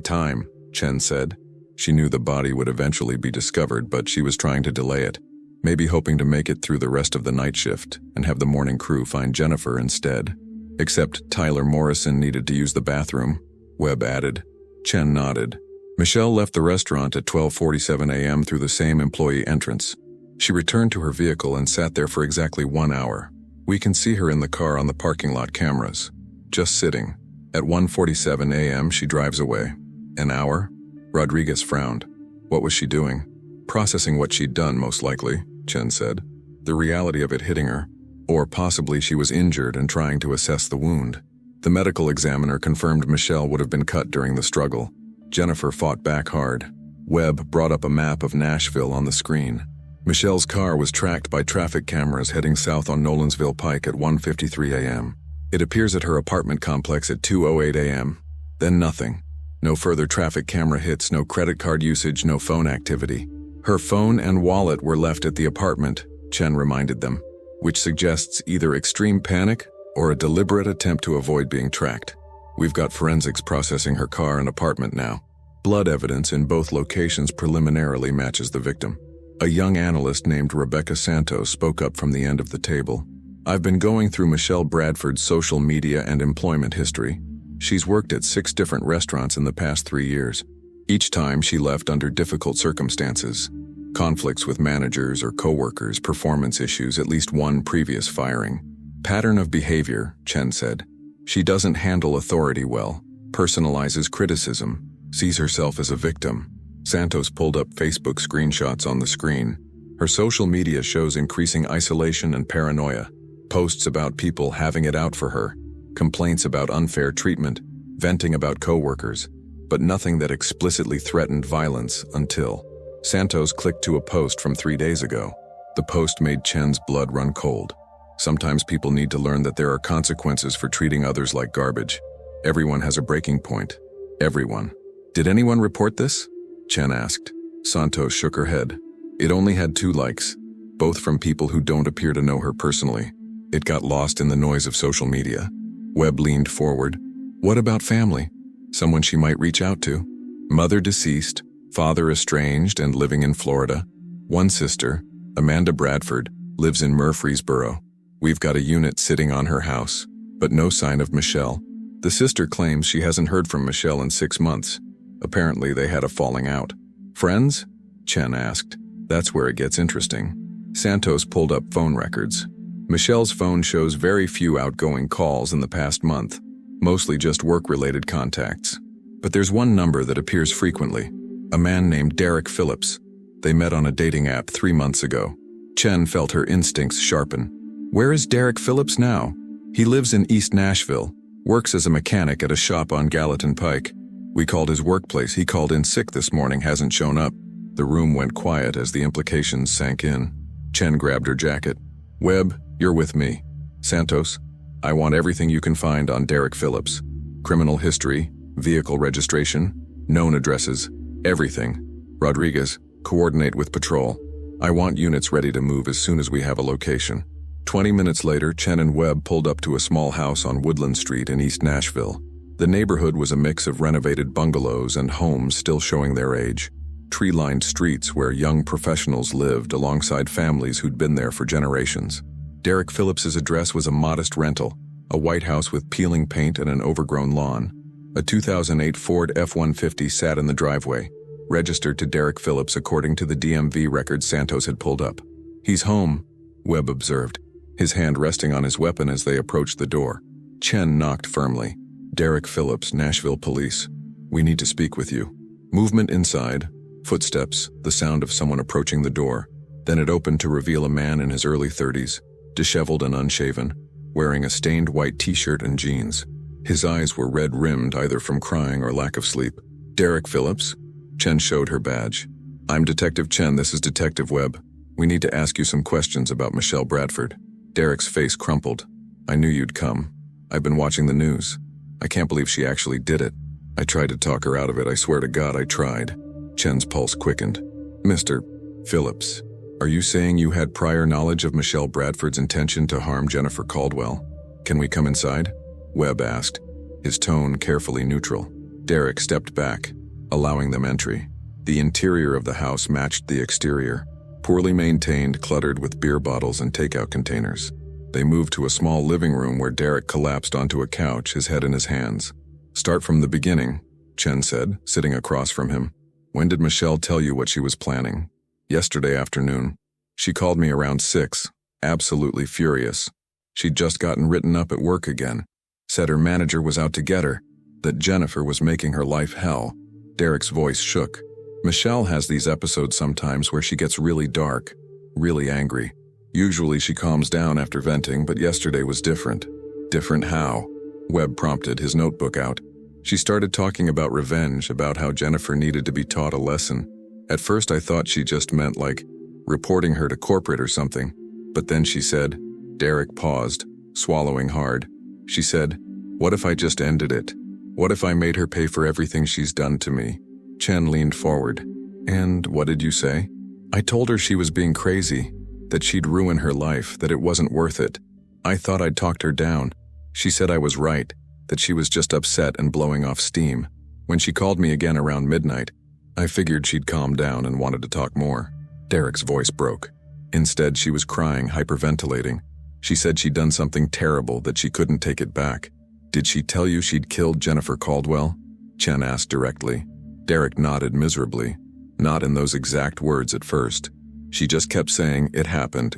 time, Chen said. She knew the body would eventually be discovered, but she was trying to delay it, maybe hoping to make it through the rest of the night shift and have the morning crew find Jennifer instead. Except Tyler Morrison needed to use the bathroom, Webb added. Chen nodded. Michelle left the restaurant at 12:47 a.m. through the same employee entrance. She returned to her vehicle and sat there for exactly 1 hour. We can see her in the car on the parking lot cameras, just sitting. At 1:47 a.m. she drives away. An hour? Rodriguez frowned. What was she doing? Processing what she'd done, most likely, Chen said. The reality of it hitting her. Or possibly she was injured and trying to assess the wound. The medical examiner confirmed Michelle would have been cut during the struggle. Jennifer fought back hard. Webb brought up a map of Nashville on the screen. Michelle's car was tracked by traffic cameras heading south on Nolensville Pike at 1:53 a.m. It appears at her apartment complex at 2:08 a.m. Then nothing. No further traffic camera hits, no credit card usage, no phone activity. Her phone and wallet were left at the apartment, Chen reminded them, which suggests either extreme panic or a deliberate attempt to avoid being tracked. We've got forensics processing her car and apartment now. Blood evidence in both locations preliminarily matches the victim. A young analyst named Rebecca Santos spoke up from the end of the table. I've been going through Michelle Bradford's social media and employment history. She's worked at 6 different restaurants in the past 3 years. Each time she left under difficult circumstances. Conflicts with managers or coworkers, performance issues, at least one previous firing. Pattern of behavior, Chen said. She doesn't handle authority well, personalizes criticism, sees herself as a victim. Santos pulled up Facebook screenshots on the screen. Her social media shows increasing isolation and paranoia. Posts about people having it out for her. Complaints about unfair treatment, venting about coworkers, but nothing that explicitly threatened violence until Santos clicked to a post from 3 days ago. The post made Chen's blood run cold. Sometimes people need to learn that there are consequences for treating others like garbage. Everyone has a breaking point. Everyone. Did anyone report this? Chen asked. Santos shook her head. It only had 2 likes, both from people who don't appear to know her personally. It got lost in the noise of social media. Webb leaned forward. What about family? Someone she might reach out to? Mother deceased, father estranged and living in Florida. One sister, Amanda Bradford, lives in Murfreesboro. We've got a unit sitting on her house, but no sign of Michelle. The sister claims she hasn't heard from Michelle in 6 months. Apparently they had a falling out. Friends? Chen asked. That's where it gets interesting. Santos pulled up phone records. Michelle's phone shows very few outgoing calls in the past month, mostly just work-related contacts. But there's one number that appears frequently, a man named Derek Phillips. They met on a dating app 3 months ago. Chen felt her instincts sharpen. Where is Derek Phillips now? He lives in East Nashville, works as a mechanic at a shop on Gallatin Pike. We called his workplace. He called in sick this morning, hasn't shown up. The room went quiet as the implications sank in. Chen grabbed her jacket. Webb, you're with me. Santos, I want everything you can find on Derek Phillips. Criminal history, vehicle registration, known addresses, everything. Rodriguez, coordinate with patrol. I want units ready to move as soon as we have a location. 20 minutes later, Chen and Webb pulled up to a small house on Woodland Street in East Nashville. The neighborhood was a mix of renovated bungalows and homes still showing their age. Tree-lined streets where young professionals lived alongside families who'd been there for generations. Derek Phillips's address was a modest rental, a white house with peeling paint and an overgrown lawn. A 2008 Ford F-150 sat in the driveway, registered to Derek Phillips according to the DMV records Santos had pulled up. He's home, Webb observed, his hand resting on his weapon as they approached the door. Chen knocked firmly. Derek Phillips, Nashville Police. We need to speak with you. Movement inside, footsteps, the sound of someone approaching the door. Then it opened to reveal a man in his early 30s, disheveled and unshaven, wearing a stained white t-shirt and jeans. His eyes were red-rimmed either from crying or lack of sleep. Derek Phillips? Chen showed her badge. I'm Detective Chen, this is Detective Webb. We need to ask you some questions about Michelle Bradford. Derek's face crumpled. I knew you'd come. I've been watching the news. I can't believe she actually did it. I tried to talk her out of it, I swear to God I tried. Chen's pulse quickened. Mr. Phillips, are you saying you had prior knowledge of Michelle Bradford's intention to harm Jennifer Caldwell? Can we come inside? Webb asked, his tone carefully neutral. Derek stepped back, allowing them entry. The interior of the house matched the exterior, poorly maintained, cluttered with beer bottles and takeout containers. They moved to a small living room where Derek collapsed onto a couch, his head in his hands. Start from the beginning, Chen said, sitting across from him. When did Michelle tell you what she was planning? Yesterday afternoon. She called me around 6, absolutely furious. She'd just gotten written up at work again. Said her manager was out to get her, that Jennifer was making her life hell. Derek's voice shook. Michelle has these episodes sometimes where she gets really dark, really angry. Usually she calms down after venting, but yesterday was different. Different how? Webb prompted, his notebook out. She started talking about revenge, about how Jennifer needed to be taught a lesson. At first I thought she just meant like reporting her to corporate or something. But then she said, Derek paused, swallowing hard. She said, what if I just ended it? What if I made her pay for everything she's done to me? Chen leaned forward. And what did you say? I told her she was being crazy, that she'd ruin her life, that it wasn't worth it. I thought I'd talked her down. She said I was right, that she was just upset and blowing off steam. When she called me again around midnight, I figured she'd calm down and wanted to talk more. Derek's voice broke. Instead, she was crying, hyperventilating. She said she'd done something terrible, that she couldn't take it back. Did she tell you she'd killed Jennifer Caldwell? Chen asked directly. Derek nodded miserably. Not in those exact words at first. She just kept saying, it happened,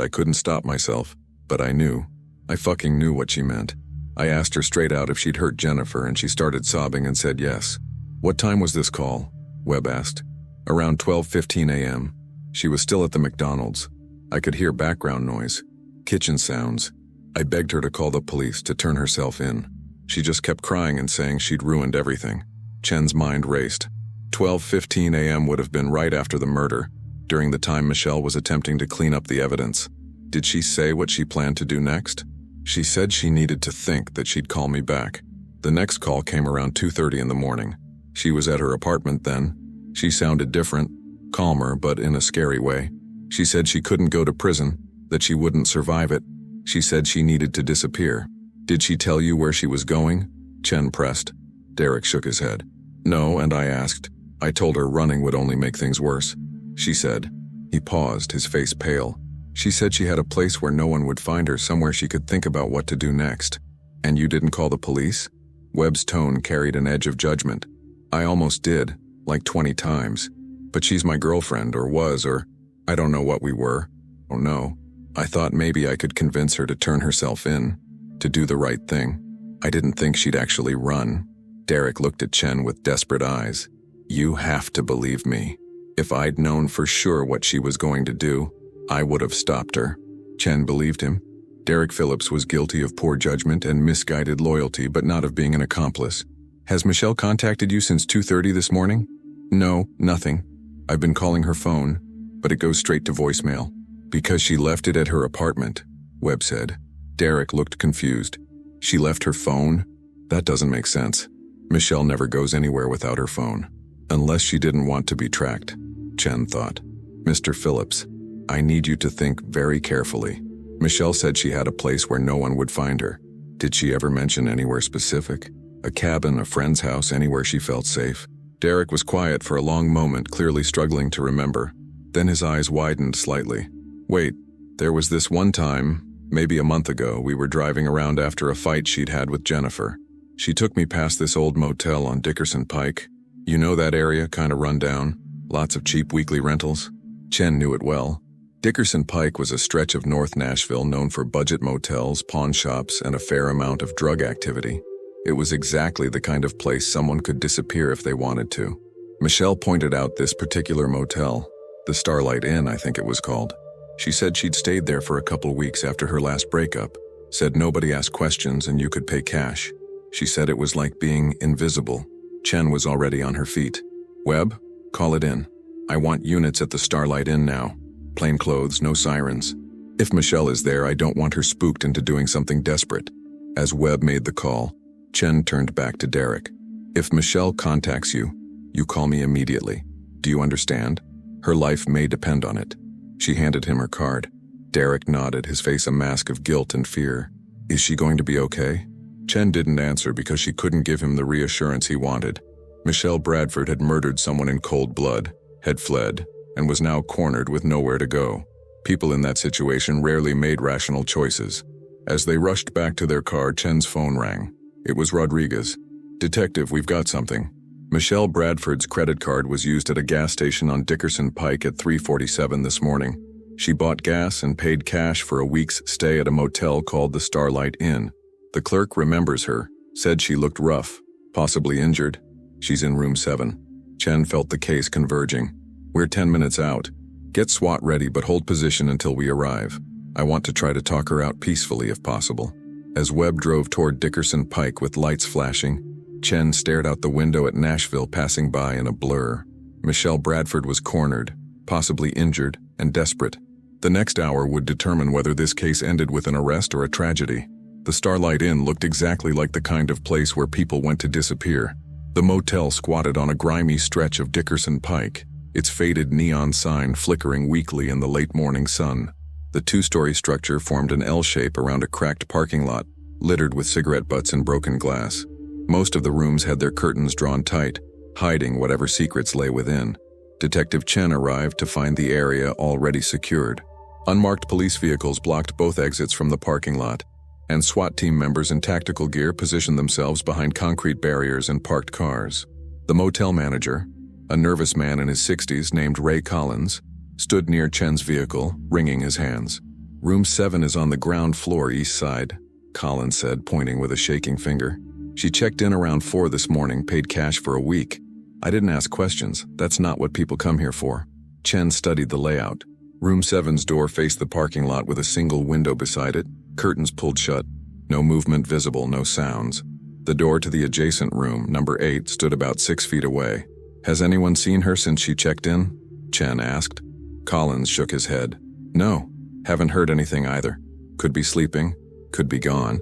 I couldn't stop myself. But I knew. I fucking knew what she meant. I asked her straight out if she'd hurt Jennifer and she started sobbing and said yes. What time was this call? Webb asked. Around 12:15 a.m. She was still at the McDonald's. I could hear background noise. Kitchen sounds. I begged her to call the police, to turn herself in. She just kept crying and saying she'd ruined everything. Chen's mind raced. 12:15 a.m. would have been right after the murder, during the time Michelle was attempting to clean up the evidence. Did she say what she planned to do next? She said she needed to think, that she'd call me back. The next call came around 2:30 in the morning. She was at her apartment then. She sounded different, calmer, but in a scary way. She said she couldn't go to prison, that she wouldn't survive it. She said she needed to disappear. Did she tell you where she was going? Chen pressed. Derek shook his head. No, and I asked. I told her running would only make things worse. She said. He paused, his face pale. She said she had a place where no one would find her, somewhere she could think about what to do next. And you didn't call the police? Webb's tone carried an edge of judgment. I almost did, like 20 times. But she's my girlfriend, or was, or I don't know what we were. Oh no. I thought maybe I could convince her to turn herself in, to do the right thing. I didn't think she'd actually run. Derek looked at Chen with desperate eyes. You have to believe me. If I'd known for sure what she was going to do, I would have stopped her. Chen believed him. Derek Phillips was guilty of poor judgment and misguided loyalty, but not of being an accomplice. Has Michelle contacted you since 2:30 this morning? No, nothing. I've been calling her phone, but it goes straight to voicemail. Because she left it at her apartment, Webb said. Derek looked confused. She left her phone? That doesn't make sense. Michelle never goes anywhere without her phone. Unless she didn't want to be tracked, Chen thought. Mr. Phillips, I need you to think very carefully. Michelle said she had a place where no one would find her. Did she ever mention anywhere specific? A cabin, a friend's house, anywhere she felt safe? Derek was quiet for a long moment, clearly struggling to remember. Then his eyes widened slightly. Wait, there was this one time, maybe a month ago, we were driving around after a fight she'd had with Jennifer. She took me past this old motel on Dickerson Pike. You know that area, kind of run down? Lots of cheap weekly rentals? Chen knew it well. Dickerson Pike was a stretch of North Nashville known for budget motels, pawn shops, and a fair amount of drug activity. It was exactly the kind of place someone could disappear if they wanted to. Michelle pointed out this particular motel, the Starlight Inn, I think it was called. She said she'd stayed there for a couple weeks after her last breakup, said nobody asked questions and you could pay cash. She said it was like being invisible. Chen was already on her feet. Webb, call it in. I want units at the Starlight Inn now. Plain clothes, no sirens. If Michelle is there, I don't want her spooked into doing something desperate. As Webb made the call, Chen turned back to Derek. "If Michelle contacts you, you call me immediately. Do you understand? Her life may depend on it." She handed him her card. Derek nodded, his face a mask of guilt and fear. "Is she going to be okay?" Chen didn't answer because she couldn't give him the reassurance he wanted. Michelle Bradford had murdered someone in cold blood, had fled, and was now cornered with nowhere to go. People in that situation rarely made rational choices. As they rushed back to their car, Chen's phone rang. It was Rodriguez. "Detective, we've got something." Michelle Bradford's credit card was used at a gas station on Dickerson Pike at 3:47 this morning. She bought gas and paid cash for a week's stay at a motel called the Starlight Inn. The clerk remembers her, said she looked rough, possibly injured. She's in room 7. Chen felt the case converging. "We're 10 minutes out. Get SWAT ready, but hold position until we arrive. I want to try to talk her out peacefully if possible." As Webb drove toward Dickerson Pike with lights flashing, Chen stared out the window at Nashville passing by in a blur. Michelle Bradford was cornered, possibly injured, and desperate. The next hour would determine whether this case ended with an arrest or a tragedy. The Starlight Inn looked exactly like the kind of place where people went to disappear. The motel squatted on a grimy stretch of Dickerson Pike, its faded neon sign flickering weakly in the late morning sun. The 2-story structure formed an L shape around a cracked parking lot, littered with cigarette butts and broken glass. Most of the rooms had their curtains drawn tight, hiding whatever secrets lay within. Detective Chen arrived to find the area already secured. Unmarked police vehicles blocked both exits from the parking lot, and SWAT team members in tactical gear positioned themselves behind concrete barriers and parked cars. The motel manager, a nervous man in his 60s named Ray Collins, stood near Chen's vehicle, wringing his hands. "Room 7 is on the ground floor east side," Collins said, pointing with a shaking finger. "She checked in around 4 this morning, paid cash for a week. I didn't ask questions. That's not what people come here for." Chen studied the layout. Room 7's door faced the parking lot with a single window beside it, curtains pulled shut. No movement visible, no sounds. The door to the adjacent room, number 8, stood about 6 feet away. "Has anyone seen her since she checked in?" Chen asked. Collins shook his head. "No, haven't heard anything either. Could be sleeping, could be gone.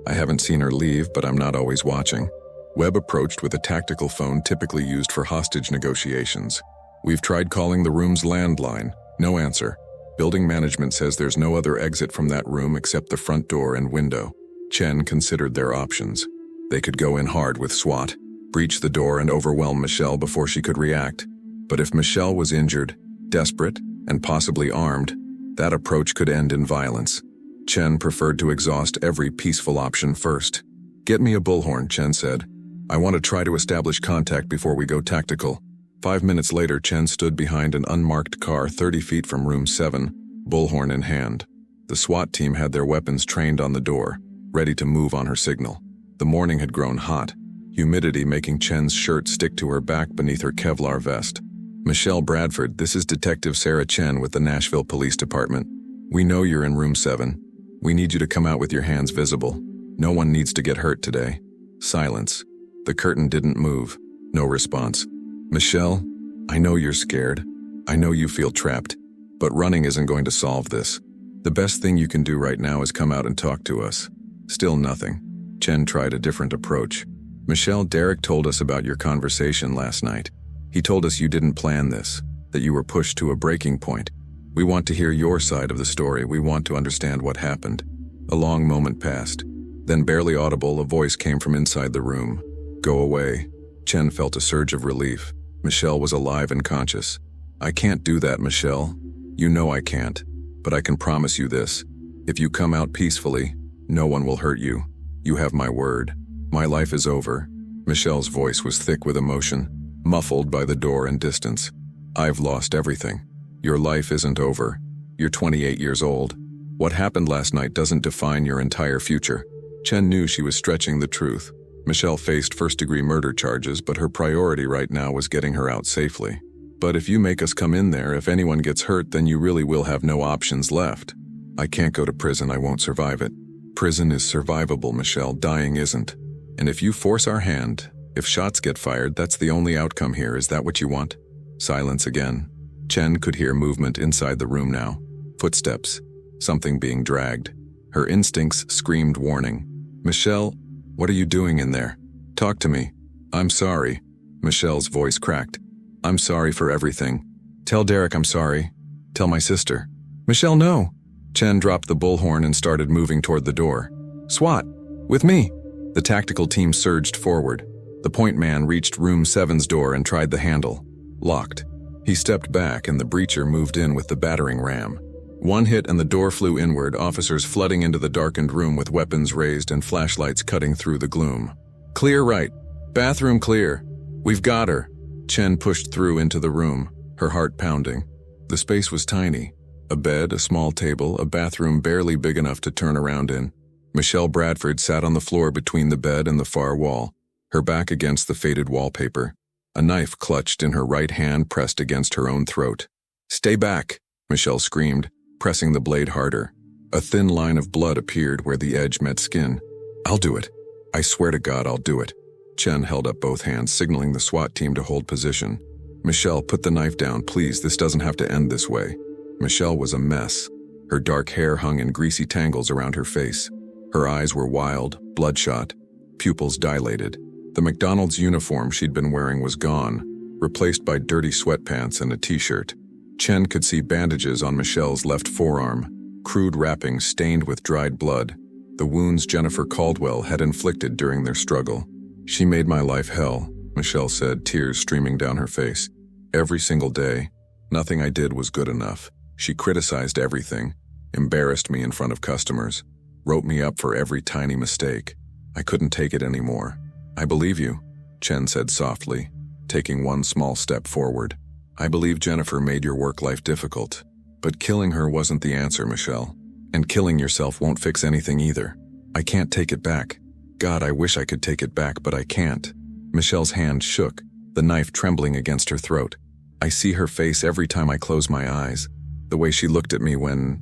I haven't seen her leave, but I'm not always watching." Webb approached with a tactical phone typically used for hostage negotiations. "We've tried calling the room's landline. No answer. Building management says there's no other exit from that room except the front door and window." Chen considered their options. They could go in hard with SWAT, breach the door and overwhelm Michelle before she could react. But if Michelle was injured, desperate, and possibly armed, that approach could end in violence. Chen preferred to exhaust every peaceful option first. "Get me a bullhorn," Chen said. "I want to try to establish contact before we go tactical." 5 minutes later, Chen stood behind an unmarked car 30 feet from room 7, bullhorn in hand. The SWAT team had their weapons trained on the door, ready to move on her signal. The morning had grown hot, humidity making Chen's shirt stick to her back beneath her Kevlar vest. "Michelle Bradford, this is Detective Sarah Chen with the Nashville Police Department. We know you're in room 7. We need you to come out with your hands visible. No one needs to get hurt today." Silence. The curtain didn't move. No response. "Michelle, I know you're scared. I know you feel trapped. But running isn't going to solve this. The best thing you can do right now is come out and talk to us." Still nothing. Chen tried a different approach. "Michelle, Derek told us about your conversation last night. He told us you didn't plan this, that you were pushed to a breaking point. We want to hear your side of the story. We want to understand what happened." A long moment passed. Then, barely audible, a voice came from inside the room. "Go away." Chen felt a surge of relief. Michelle was alive and conscious. "I can't do that, Michelle. You know I can't. But I can promise you this. If you come out peacefully, no one will hurt you. You have my word. My life is over." Michelle's voice was thick with emotion, muffled by the door and distance. "I've lost everything. Your life isn't over. You're 28 years old. What happened last night doesn't define your entire future." Chen knew she was stretching the truth. Michelle faced first-degree murder charges, but her priority right now was getting her out safely. "But if you make us come in there, if anyone gets hurt, then you really will have no options left." "I can't go to prison. I won't survive it." "Prison is survivable, Michelle. Dying isn't. And if you force our hand, if shots get fired, that's the only outcome here. Is that what you want?" Silence again. Chen could hear movement inside the room now. Footsteps. Something being dragged. Her instincts screamed warning. Michelle, what are you doing in there? Talk to me. I'm sorry. Michelle's voice cracked. I'm sorry for everything. Tell Derek I'm sorry. Tell my sister. Michelle, no. Chen dropped the bullhorn and started moving toward the door. SWAT, with me. The tactical team surged forward. The point man reached room 7's door and tried the handle. Locked. He stepped back and the breacher moved in with the battering ram. One hit and the door flew inward, officers flooding into the darkened room with weapons raised and flashlights cutting through the gloom. Clear right. Bathroom clear. We've got her. Chen pushed through into the room, her heart pounding. The space was tiny. A bed, a small table, a bathroom barely big enough to turn around in. Michelle Bradford sat on the floor between the bed and the far wall, her back against the faded wallpaper. A knife clutched in her right hand pressed against her own throat. Stay back, Michelle screamed, pressing the blade harder. A thin line of blood appeared where the edge met skin. I'll do it. I swear to God I'll do it. Chen held up both hands, signaling the SWAT team to hold position. Michelle, put the knife down, please. This doesn't have to end this way. Michelle was a mess. Her dark hair hung in greasy tangles around her face. Her eyes were wild, bloodshot, pupils dilated. The McDonald's uniform she'd been wearing was gone, replaced by dirty sweatpants and a t-shirt. Chen could see bandages on Michelle's left forearm, crude wrappings stained with dried blood, the wounds Jennifer Caldwell had inflicted during their struggle. She made my life hell, Michelle said, tears streaming down her face. Every single day, nothing I did was good enough. She criticized everything, embarrassed me in front of customers, wrote me up for every tiny mistake. I couldn't take it anymore. I believe you, Chen said softly, taking one small step forward. I believe Jennifer made your work life difficult, but killing her wasn't the answer, Michelle. And killing yourself won't fix anything either. I can't take it back. God, I wish I could take it back, but I can't. Michelle's hand shook, the knife trembling against her throat. I see her face every time I close my eyes. The way she looked at me when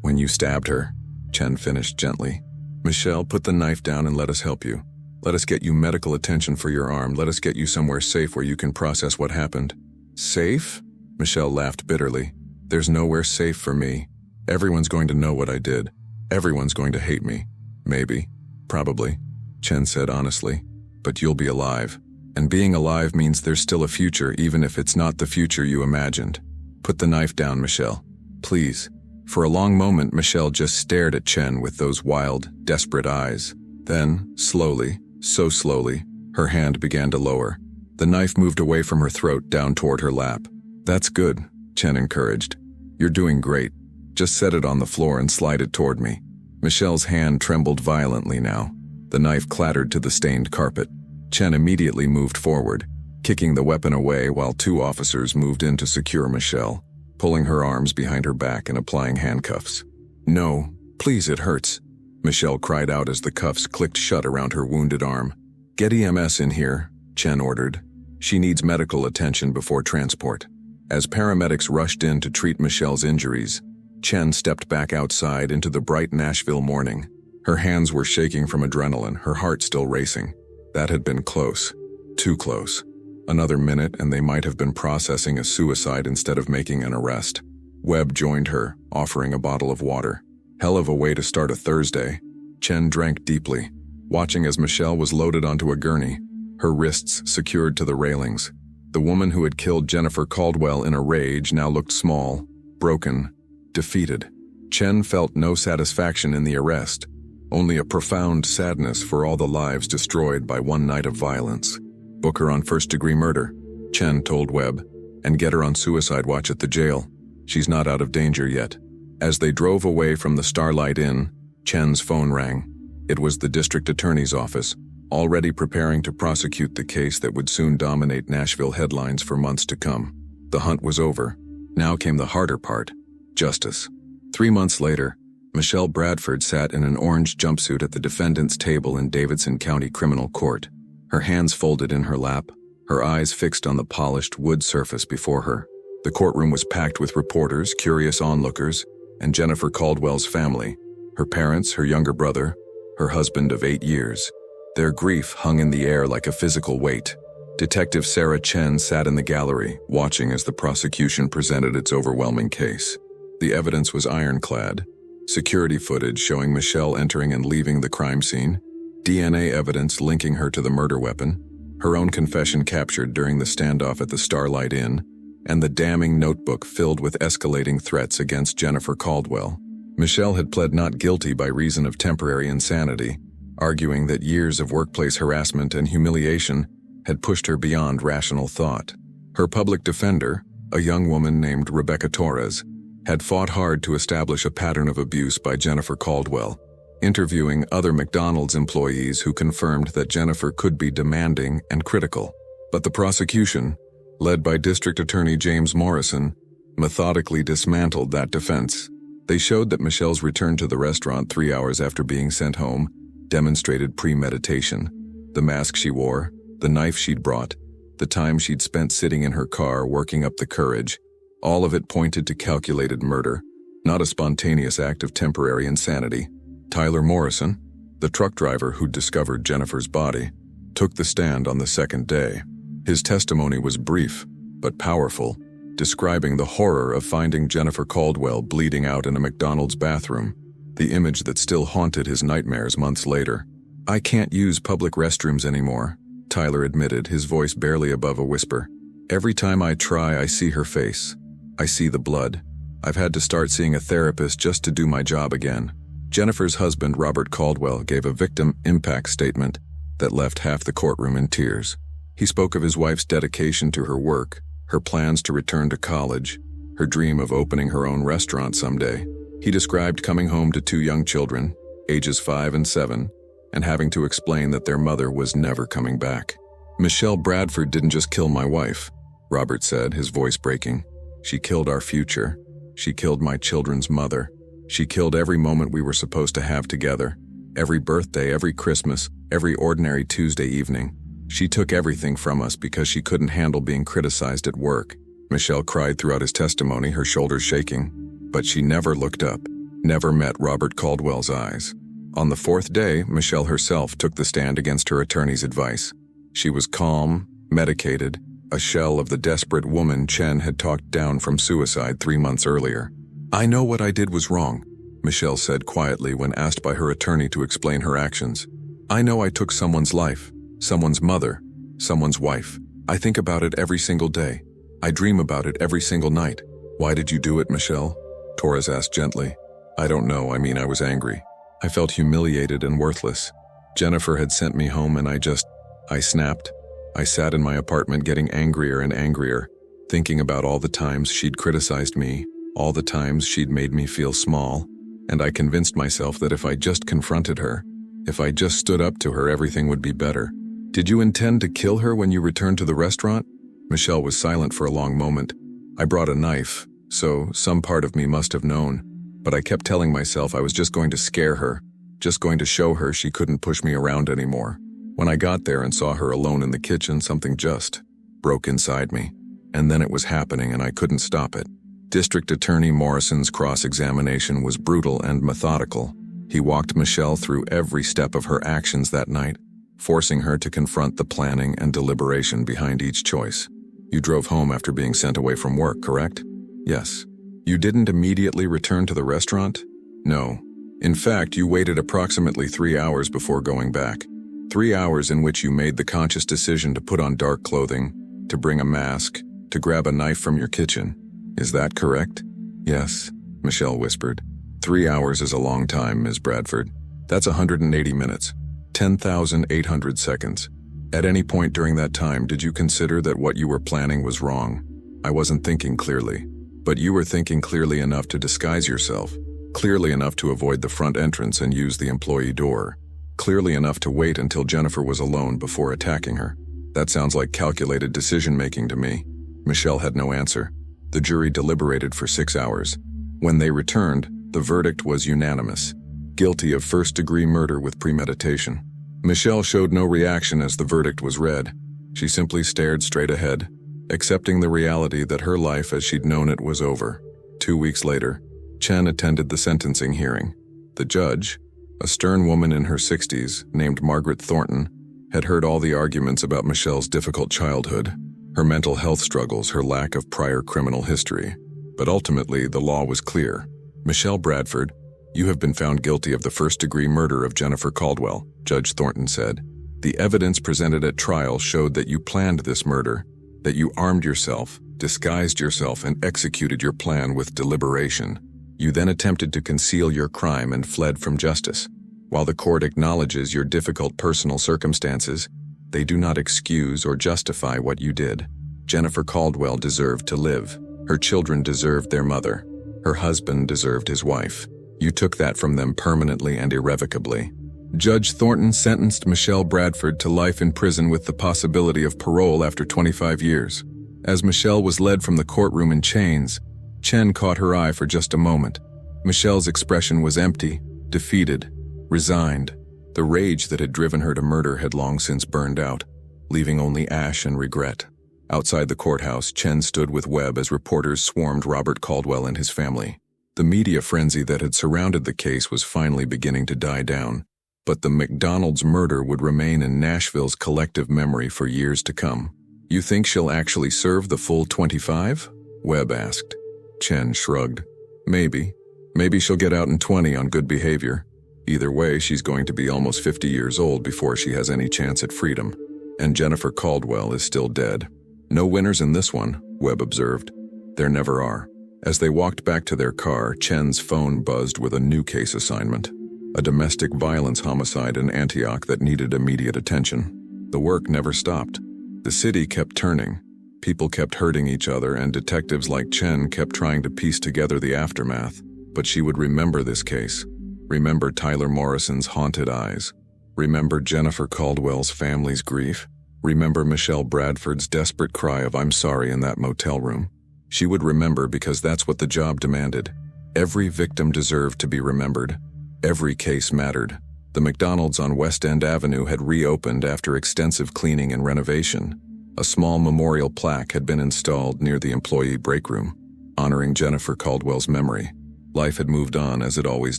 you stabbed her, Chen finished gently. Michelle, put the knife down and let us help you. Let us get you medical attention for your arm. Let us get you somewhere safe where you can process what happened. Safe? Michelle laughed bitterly. There's nowhere safe for me. Everyone's going to know what I did. Everyone's going to hate me. Maybe. Probably. Chen said honestly. But you'll be alive. And being alive means there's still a future, even if it's not the future you imagined. Put the knife down, Michelle. Please. For a long moment, Michelle just stared at Chen with those wild, desperate eyes. Then, slowly, so slowly, her hand began to lower. The knife moved away from her throat down toward her lap. That's good, Chen encouraged. You're doing great. Just set it on the floor and slide it toward me. Michelle's hand trembled violently now. The knife clattered to the stained carpet. Chen immediately moved forward, kicking the weapon away while two officers moved in to secure Michelle, pulling her arms behind her back and applying handcuffs. No, please, it hurts, Michelle cried out as the cuffs clicked shut around her wounded arm. Get EMS in here, Chen ordered. She needs medical attention before transport. As paramedics rushed in to treat Michelle's injuries, Chen stepped back outside into the bright Nashville morning. Her hands were shaking from adrenaline, her heart still racing. That had been close. Too close. Another minute and they might have been processing a suicide instead of making an arrest. Webb joined her, offering a bottle of water. Hell of a way to start a Thursday. Chen drank deeply, watching as Michelle was loaded onto a gurney, her wrists secured to the railings. The woman who had killed Jennifer Caldwell in a rage now looked small, broken, defeated. Chen felt no satisfaction in the arrest, only a profound sadness for all the lives destroyed by one night of violence. Book her on first-degree murder, Chen told Webb, and get her on suicide watch at the jail. She's not out of danger yet. As they drove away from the Starlight Inn, Chen's phone rang. It was the district attorney's office, already preparing to prosecute the case that would soon dominate Nashville headlines for months to come. The hunt was over. Now came the harder part, justice. 3 months later, Michelle Bradford sat in an orange jumpsuit at the defendant's table in Davidson County Criminal Court, her hands folded in her lap, her eyes fixed on the polished wood surface before her. The courtroom was packed with reporters, curious onlookers, and Jennifer Caldwell's family, her parents, her younger brother, her husband of 8 years. Their grief hung in the air like a physical weight. Detective Sarah Chen sat in the gallery, watching as the prosecution presented its overwhelming case. The evidence was ironclad. security footage showing Michelle entering and leaving the crime scene, DNA evidence linking her to the murder weapon, her own confession captured during the standoff at the Starlight Inn, and the damning notebook filled with escalating threats against Jennifer Caldwell. Michelle had pled not guilty by reason of temporary insanity, arguing that years of workplace harassment and humiliation had pushed her beyond rational thought. Her public defender, a young woman named Rebecca Torres, had fought hard to establish a pattern of abuse by Jennifer Caldwell, interviewing other McDonald's employees who confirmed that Jennifer could be demanding and critical. But the prosecution, led by District Attorney James Morrison, methodically dismantled that defense. They showed that Michelle's return to the restaurant 3 hours after being sent home demonstrated premeditation. The mask she wore, the knife she'd brought, the time she'd spent sitting in her car working up the courage, all of it pointed to calculated murder, not a spontaneous act of temporary insanity. Tyler Morrison, the truck driver who'd discovered Jennifer's body, took the stand on the second day. His testimony was brief, but powerful, describing the horror of finding Jennifer Caldwell bleeding out in a McDonald's bathroom, the image that still haunted his nightmares months later. "I can't use public restrooms anymore," Tyler admitted, his voice barely above a whisper. "Every time I try, I see her face. I see the blood. I've had to start seeing a therapist just to do my job again." Jennifer's husband, Robert Caldwell, gave a victim impact statement that left half the courtroom in tears. He spoke of his wife's dedication to her work, her plans to return to college, her dream of opening her own restaurant someday. He described coming home to 2 young children, ages 5 and 7, and having to explain that their mother was never coming back. "Michelle Bradford didn't just kill my wife," Robert said, his voice breaking. "She killed our future. She killed my children's mother. She killed every moment we were supposed to have together. Every birthday, every Christmas, every ordinary Tuesday evening. She took everything from us because she couldn't handle being criticized at work." Michelle cried throughout his testimony, her shoulders shaking. But she never looked up, never met Robert Caldwell's eyes. On the 4th day, Michelle herself took the stand against her attorney's advice. She was calm, medicated, a shell of the desperate woman Chen had talked down from suicide 3 months earlier. "I know what I did was wrong," Michelle said quietly when asked by her attorney to explain her actions. "I know I took someone's life, someone's mother, someone's wife. I think about it every single day. I dream about it every single night." "Why did you do it, Michelle?" Torres asked gently. "I don't know. I was angry. I felt humiliated and worthless. Jennifer had sent me home and I snapped. I sat in my apartment getting angrier and angrier, thinking about all the times she'd criticized me, all the times she'd made me feel small, and I convinced myself that if I just confronted her, if I just stood up to her, everything would be better." "Did you intend to kill her when you returned to the restaurant?" Michelle was silent for a long moment. "I brought a knife, so some part of me must have known, but I kept telling myself I was just going to scare her, just going to show her she couldn't push me around anymore. When I got there and saw her alone in the kitchen, something just broke inside me, and then it was happening and I couldn't stop it." District Attorney Morrison's cross-examination was brutal and methodical. He walked Michelle through every step of her actions that night, forcing her to confront the planning and deliberation behind each choice. "You drove home after being sent away from work, correct?" "Yes." "You didn't immediately return to the restaurant?" "No. In fact, you waited approximately 3 hours before going back. 3 hours in which you made the conscious decision to put on dark clothing, to bring a mask, to grab a knife from your kitchen. Is that correct?" "Yes," Michelle whispered. 3 hours is a long time, Ms. Bradford. That's 180 minutes, 10,800 seconds. At any point during that time, did you consider that what you were planning was wrong? I wasn't thinking clearly, but you were thinking clearly enough to disguise yourself, clearly enough to avoid the front entrance and use the employee door, clearly enough to wait until Jennifer was alone before attacking her. That sounds like calculated decision-making to me. Michelle had no answer. The jury deliberated for 6 hours. When they returned, the verdict was unanimous: guilty of first-degree murder with premeditation. Michelle showed no reaction as the verdict was read. She simply stared straight ahead, accepting the reality that her life as she'd known it was over. 2 weeks later, Chen attended the sentencing hearing. The judge, a stern woman in her 60s named Margaret Thornton, had heard all the arguments about Michelle's difficult childhood, her mental health struggles, her lack of prior criminal history. But ultimately, the law was clear. Michelle Bradford, You have been found guilty of the first-degree murder of Jennifer Caldwell, Judge Thornton said. The evidence presented at trial showed that you planned this murder, that you armed yourself, disguised yourself, and executed your plan with deliberation. You then attempted to conceal your crime and fled from justice. While the court acknowledges your difficult personal circumstances, they do not excuse or justify what you did. Jennifer Caldwell deserved to live. Her children deserved their mother. Her husband deserved his wife. You took that from them permanently and irrevocably. Judge Thornton sentenced Michelle Bradford to life in prison with the possibility of parole after 25 years. As Michelle was led from the courtroom in chains, Chen caught her eye for just a moment. Michelle's expression was empty, defeated, resigned. The rage that had driven her to murder had long since burned out, leaving only ash and regret. Outside the courthouse, Chen stood with Webb as reporters swarmed Robert Caldwell and his family. The media frenzy that had surrounded the case was finally beginning to die down, but the McDonald's murder would remain in Nashville's collective memory for years to come. You think she'll actually serve the full 25? Webb asked. Chen shrugged. Maybe. Maybe she'll get out in 20 on good behavior. Either way, she's going to be almost 50 years old before she has any chance at freedom. And Jennifer Caldwell is still dead. No winners in this one, Webb observed. There never are. As they walked back to their car, Chen's phone buzzed with a new case assignment. A domestic violence homicide in Antioch that needed immediate attention. The work never stopped. The city kept turning. People kept hurting each other, and detectives like Chen kept trying to piece together the aftermath. But she would remember this case. Remember Tyler Morrison's haunted eyes. Remember Jennifer Caldwell's family's grief. Remember Michelle Bradford's desperate cry of "I'm sorry" in that motel room. She would remember because that's what the job demanded. Every victim deserved to be remembered. Every case mattered. The McDonald's on West End Avenue had reopened after extensive cleaning and renovation. A small memorial plaque had been installed near the employee break room, honoring Jennifer Caldwell's memory. Life had moved on as it always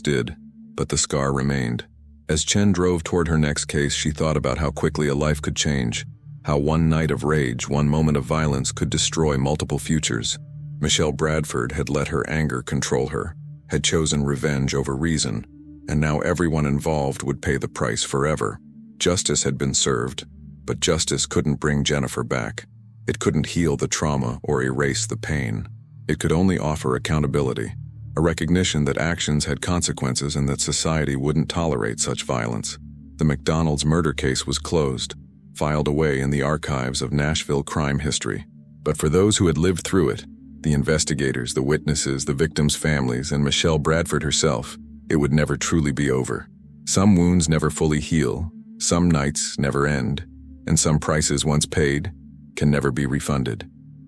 did, but the scar remained. As Chen drove toward her next case, she thought about how quickly a life could change, how one night of rage, one moment of violence could destroy multiple futures. Michelle Bradford had let her anger control her, had chosen revenge over reason, and now everyone involved would pay the price forever. Justice had been served, but justice couldn't bring Jennifer back. It couldn't heal the trauma or erase the pain. It could only offer accountability, a recognition that actions had consequences and that society wouldn't tolerate such violence. The McDonald's murder case was closed, filed away in the archives of Nashville crime history. But for those who had lived through it, the investigators, the witnesses, the victims' families, and Michelle Bradford herself, it would never truly be over. Some wounds never fully heal, some nights never end, and some prices once paid can never be refunded.